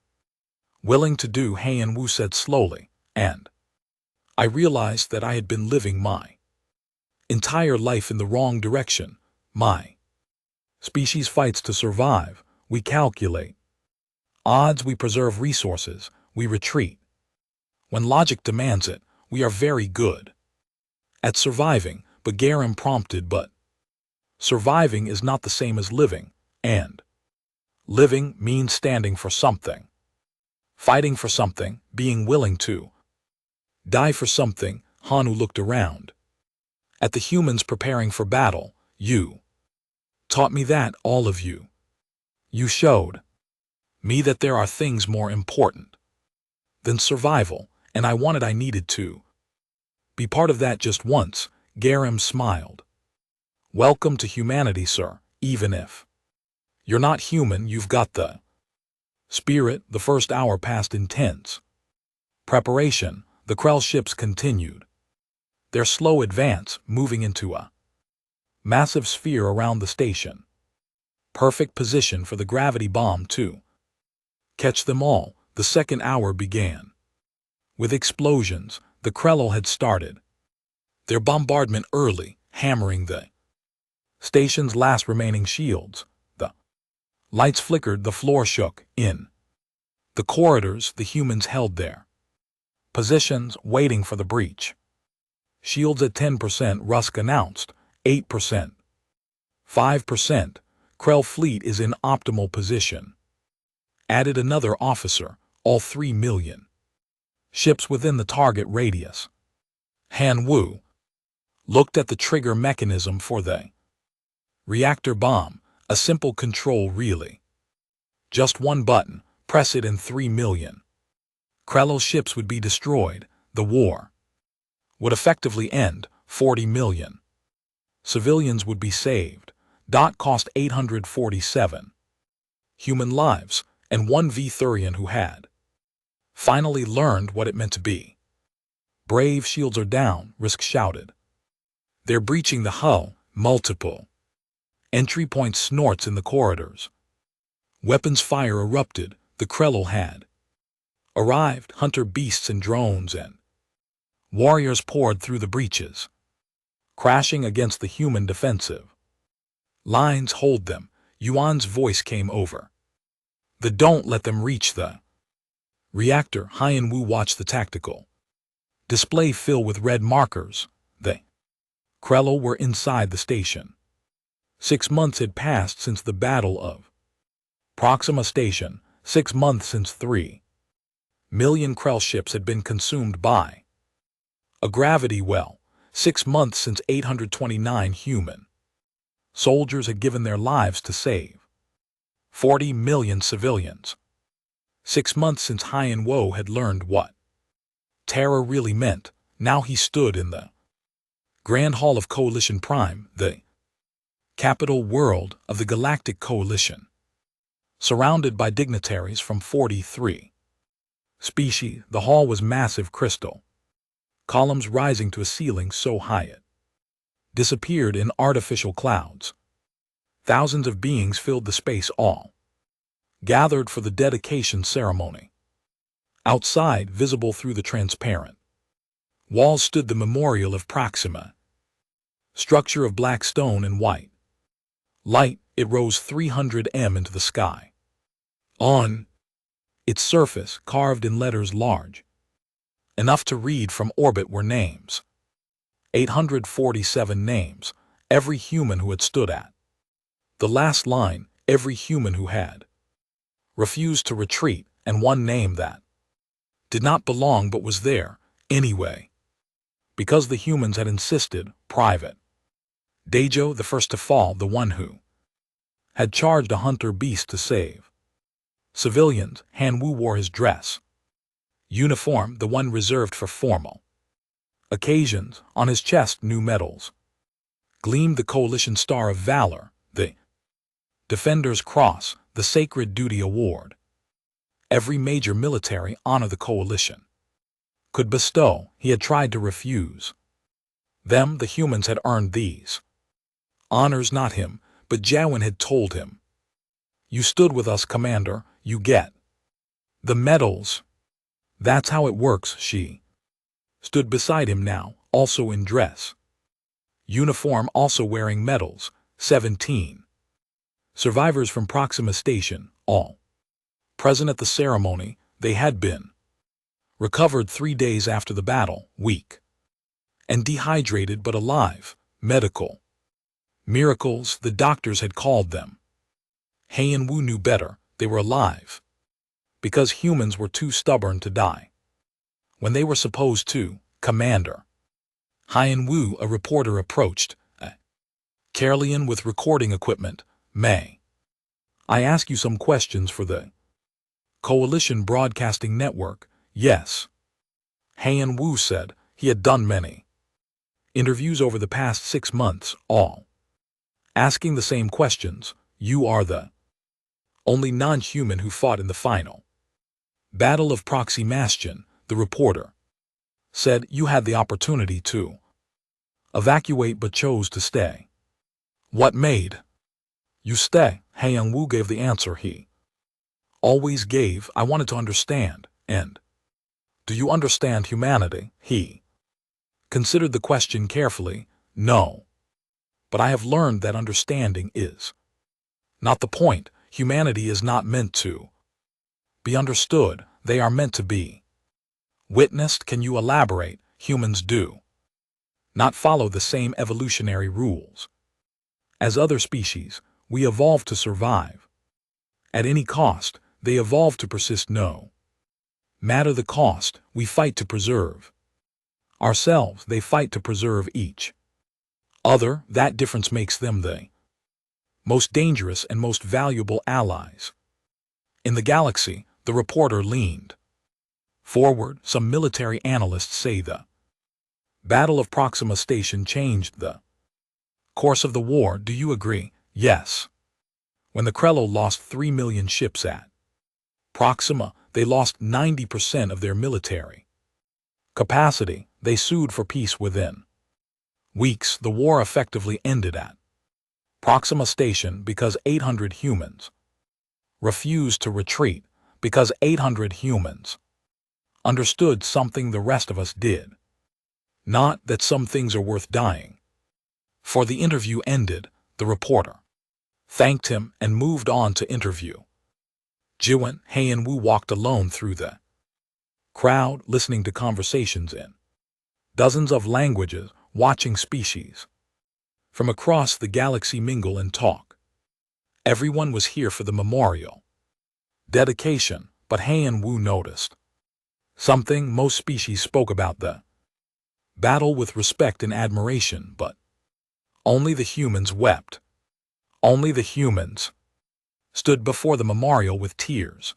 willing to do, Hien Wu said slowly, and I realized that I had been living my entire life in the wrong direction. My species fights to survive. We calculate odds, we preserve resources, we retreat. When logic demands it, we are very good at surviving, but Garam prompted, but surviving is not the same as living, and living means standing for something, fighting for something, being willing to die for something. Hanu looked around at the humans preparing for battle. You taught me that, all of you. You showed me that there are things more important than survival, and I needed to be part of that just once. Garam smiled. Welcome to humanity, sir. Even if you're not human, you've got the spirit. The first hour passed in tense preparation. The Krell ships continued their slow advance, moving into a massive sphere around the station. Perfect position for the gravity bomb to catch them all. The second hour began with explosions. The Krell had started their bombardment early, hammering the station's last remaining shields. The lights flickered, the floor shook. In the corridors, the humans held their positions, waiting for the breach. Shields at 10%, Rusk announced. 8%. 5%. Krell fleet is in optimal position. Added another officer. All 3 million ships within the target radius. Han Wu looked at the trigger mechanism for the reactor bomb. A simple control, really. Just one button. Press it and 3 million Krell ships would be destroyed. The war would effectively end. 40 million civilians would be saved. Cost 847 human lives, and one Vthurian who had finally learned what it meant to be brave. Shields are down, Risk shouted. They're breaching the hull. Multiple entry points. Snorts in the corridors. Weapons fire erupted. The Krell had arrived. Hunter beasts and drones and warriors poured through the breaches, crashing against the human defensive lines. Hold them. Yuan's voice came over don't let them reach the reactor. Hien Wu watched the tactical display fill with red markers. The Krell were inside the station. 6 months had passed since the Battle of Proxima Station. 6 months since 3 million Krell ships had been consumed by a gravity well. 6 months since 829 human soldiers had given their lives to save 40 million civilians. 6 months since Hien Wo had learned what terror really meant, now he stood in the Grand Hall of Coalition Prime, the capital world of the Galactic Coalition, surrounded by dignitaries from 43 species. The hall was massive crystal, columns rising to a ceiling so high it disappeared in artificial clouds. Thousands of beings filled the space, all gathered for the dedication ceremony. Outside, visible through the transparent walls, stood the memorial of Proxima, structure of black stone and white light. It rose 300 m into the sky. On its surface, carved in letters large enough to read from orbit, were names. 847 names, every human who had stood at the last line, every human who had refused to retreat, and one name that did not belong but was there anyway, because the humans had insisted. Private Dajo, the first to fall, the one who had charged a hunter beast to save civilians. Han Wu wore his dress uniform, the one reserved for formal occasions. On his chest, new medals gleamed: the Coalition Star of Valor, the Defender's Cross, the Sacred Duty Award. Every major military honor the Coalition could bestow, he had tried to refuse them. The humans had earned these honors, not him, but Jiawen had told him, "You stood with us, Commander, you get the medals." That's how it works. She stood beside him now, also in dress uniform, also wearing medals. 17 survivors from Proxima Station, all present at the ceremony. They had been recovered 3 days after the battle, weak and dehydrated but alive. Medical miracles, the doctors had called them. Hien Wu knew better. They were alive because humans were too stubborn to die when they were supposed to. Commander Hien Wu, a reporter approached Caerleon with recording equipment. "May I ask you some questions for the Coalition Broadcasting Network?" "Yes," Hien Wu said. He had done many interviews over the past 6 months, all asking the same questions. "You are the only non-human who fought in the final Battle of Proximation," the reporter said. "You had the opportunity to evacuate but chose to stay. What made you stay?" Hien Wu gave the answer he always gave. "I wanted to understand." "And do you understand humanity?" He considered the question carefully. "No, but I have learned that understanding is not the point. Humanity is not meant to be understood. They are meant to be witnessed." "Can you elaborate?" "Humans do not follow the same evolutionary rules as other species. We evolved to survive at any cost. They evolved to persist, no matter the cost. We fight to preserve ourselves. They fight to preserve each other. That difference makes them the most dangerous and most valuable allies in the galaxy." The reporter leaned forward. "Some military analysts say the Battle of Proxima Station changed the course of the war. Do you agree?" "Yes. When the Krello lost 3 million ships at Proxima, they lost 90% of their military capacity. They sued for peace within weeks. The war effectively ended at Proxima Station because 800 humans refused to retreat, because 800 humans understood something the rest of us did. Not that some things are worth dying for." The interview ended. The reporter thanked him and moved on to interview Jiawen. Hien Wu walked alone through the crowd, listening to conversations in dozens of languages, watching species from across the galaxy mingle and talk. Everyone was here for the memorial dedication, but Hien Wu noticed something. Most species spoke about the battle with respect and admiration, but only the humans wept. Only the humans stood before the memorial with tears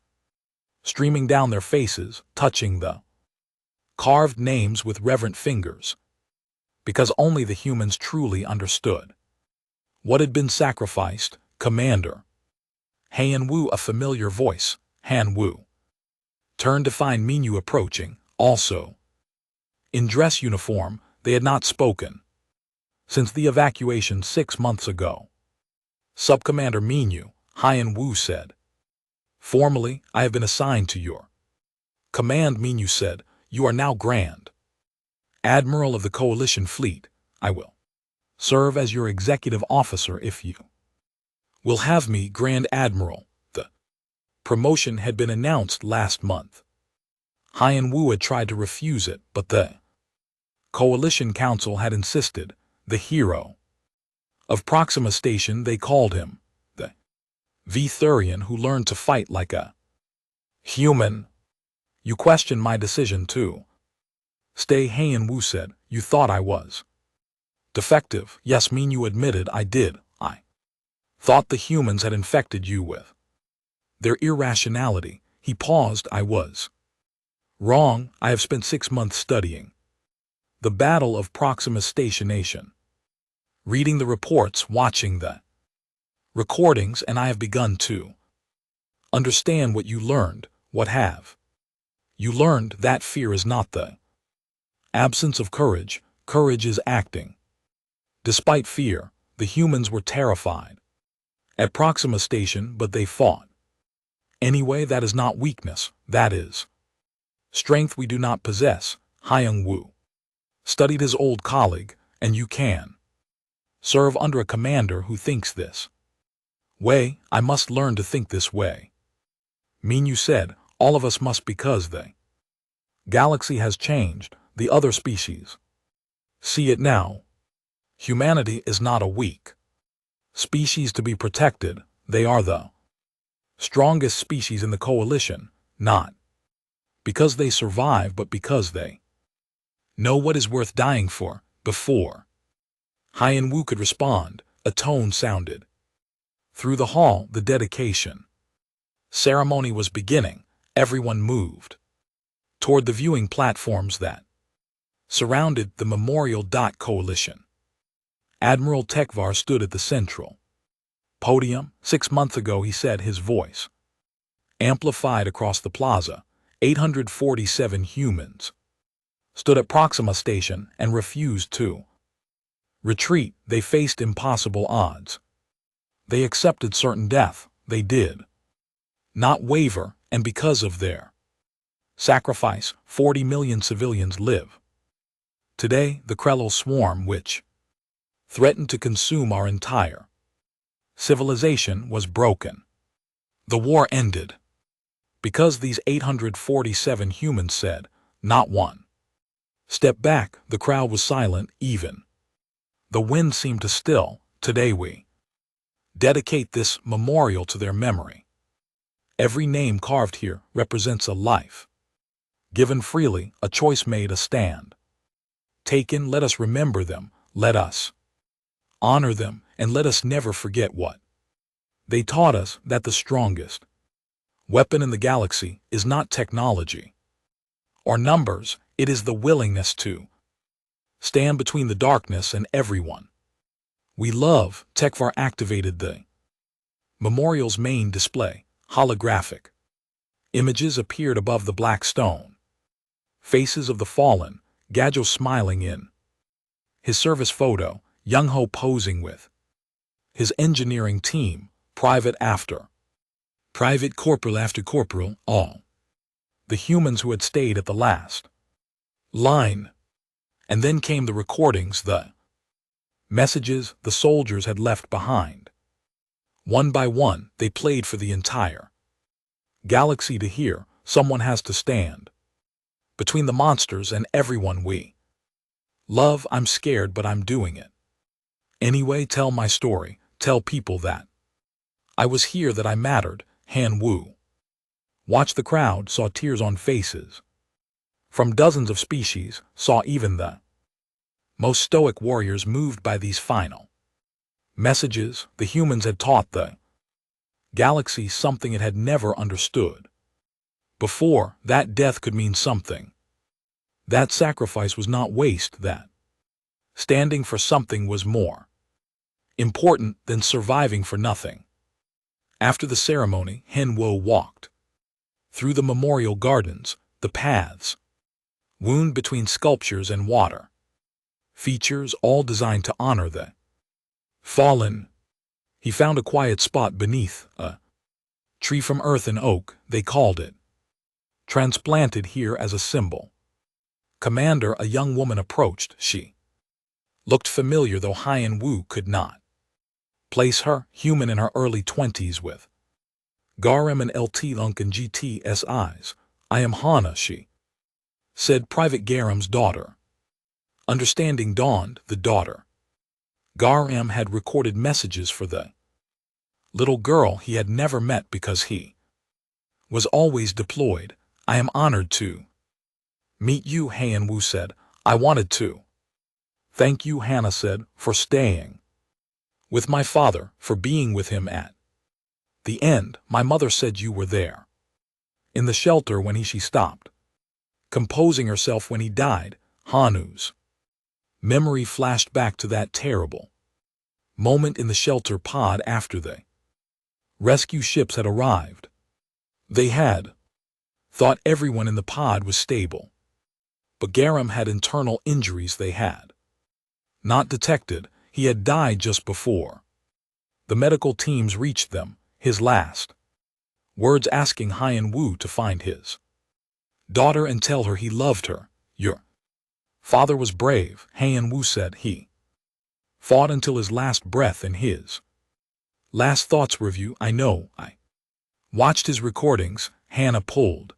streaming down their faces, touching the carved names with reverent fingers, because only the humans truly understood what had been sacrificed. Commander Han Wu, a familiar voice, Han Wu, turned to find Minyu approaching, also in dress uniform. They had not spoken since the evacuation 6 months ago. Subcommander Minyu, Han Wu said, "Formally, I have been assigned to your command." Minyu said, "You are now Grand Admiral of the Coalition Fleet. I will serve as your executive officer if you will have me Grand Admiral." The promotion had been announced last month. Han Wu had tried to refuse it, but the Coalition Council had insisted. The hero of Proxima Station, they called him, the Vthurian who learned to fight like a human. "You question my decision too?" "Stay," Han Wu said. "You thought I was defective." "Yes," Minyu admitted, "I did. I thought the humans had infected you with their irrationality." He paused. "I was wrong. I have spent 6 months studying the Battle of Proxima Station, reading the reports, watching the recordings, and I have begun to understand what you learned." "What have you learned?" "That fear is not the absence of courage. Courage is acting despite fear. The humans were terrified at Proxima Station, but they fought anyway. That is not weakness. That is strength we do not possess." Han Wu studied his old colleague. "And you can serve under a commander who thinks this way." "I must learn to think this way," Minyu said. "All of us must, because the galaxy has changed. The other species see it now. Humanity is not a weak species to be protected. They are the strongest species in the Coalition, not because they survive, but because they know what is worth dying for." Before Han Wu could respond, a tone sounded through the hall. The dedication ceremony was beginning. Everyone moved toward the viewing platforms that surrounded the memorial. Coalition Admiral Tekvar stood at the central podium. 6 months ago, he said, his voice amplified across the plaza. 847 humans stood at Proxima Station and refused to retreat. They faced impossible odds. They accepted certain death. They did not waver, and because of their sacrifice, 40 million civilians live today. The Krell swarm, which threatened to consume our entire civilization, was broken. The war ended because these 847 humans said not one step back. The crowd was silent. Even the wind seemed to still. Today we dedicate this memorial to their memory. Every name carved here represents a life given freely, a choice made, a stand taken. Let us remember them. Let us honor them, and let us never forget what they taught us, that the strongest weapon in the galaxy is not technology or numbers. It is the willingness to stand between the darkness and everyone we love. Tekvar activated the memorial's main display. Holographic images appeared above the black stone faces of the fallen. Gajo smiling in his service photo. Young Ho posing with his engineering team. Private after private, corporal after corporal, all the humans who had stayed at the last line. And then came the recordings, the messages the soldiers had left behind. One by one, they played for the entire galaxy to hear. Someone has to stand between the monsters and everyone we love. I'm scared, but I'm doing it anyway. Tell my story. Tell people that I was here, that I mattered. Han Wu watched the crowd, saw tears on faces from dozens of species, saw even the most stoic warriors moved by these final Messages the humans had taught the galaxy something it had never understood. Before, that death could mean something. That sacrifice was not waste, that standing for something was more important than surviving for nothing. After the ceremony, Hen-Wo walked through the memorial gardens, the paths wound between sculptures and water, features all designed to honor the fallen. He found a quiet spot beneath a tree from earth and oak, they called it, transplanted here as a symbol. Commander, a young woman approached. She looked familiar, though Hen-Wo could not place her, human in her early 20s with Garam and LT Lunken GTS eyes. I am Hana, she said, Private Garam's daughter. Understanding dawned, the daughter. Garam had recorded messages for the little girl he had never met because he was always deployed. I am honored to meet you, Hen-Wo said. I wanted to thank you, Hana said, for staying with my father, for being with him at the end. My mother said you were there in the shelter when she stopped composing herself when he died. Hanu's memory flashed back to that terrible moment in the shelter pod after the rescue ships had arrived. They had thought everyone in the pod was stable, but Garam had internal injuries they had not detected. He had died just before the medical teams reached them, his last words asking Hen-Wo to find his daughter and tell her he loved her. Your father was brave, Hen-Wo said. He fought until his last breath, and his last thoughts were of you. I know. I watched his recordings. Hana pulled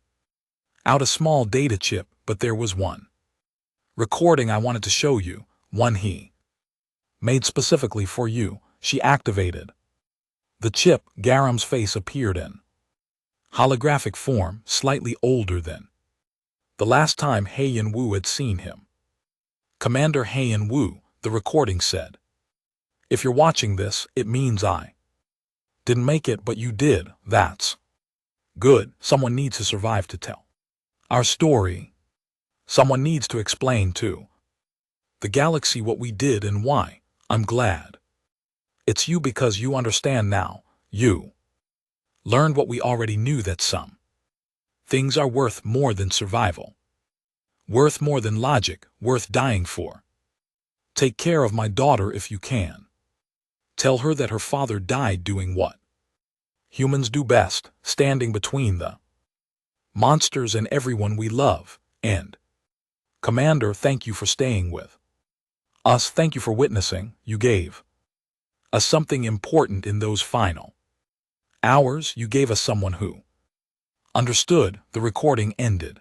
out a small data chip, but there was one recording I wanted to show you, one he made specifically for you. She activated the chip. Garam's face appeared in holographic form, slightly older than the last time Hen-Wo had seen him. Commander Hen-Wo, the recording said. If you're watching this, it means I didn't make it, but you did. That's good. Someone needs to survive to tell our story. Someone needs to explain to the galaxy what we did and why. I'm glad it's you, because you understand now. You learned what we already knew, that some things are worth more than survival, worth more than logic, worth dying for. Take care of my daughter if you can. Tell her that her father died doing what humans do best, standing between the monsters and everyone we love. And Commander, thank you for staying with us. Thank you for witnessing. You gave us something important in those final hours. You gave us someone who understood. The recording ended.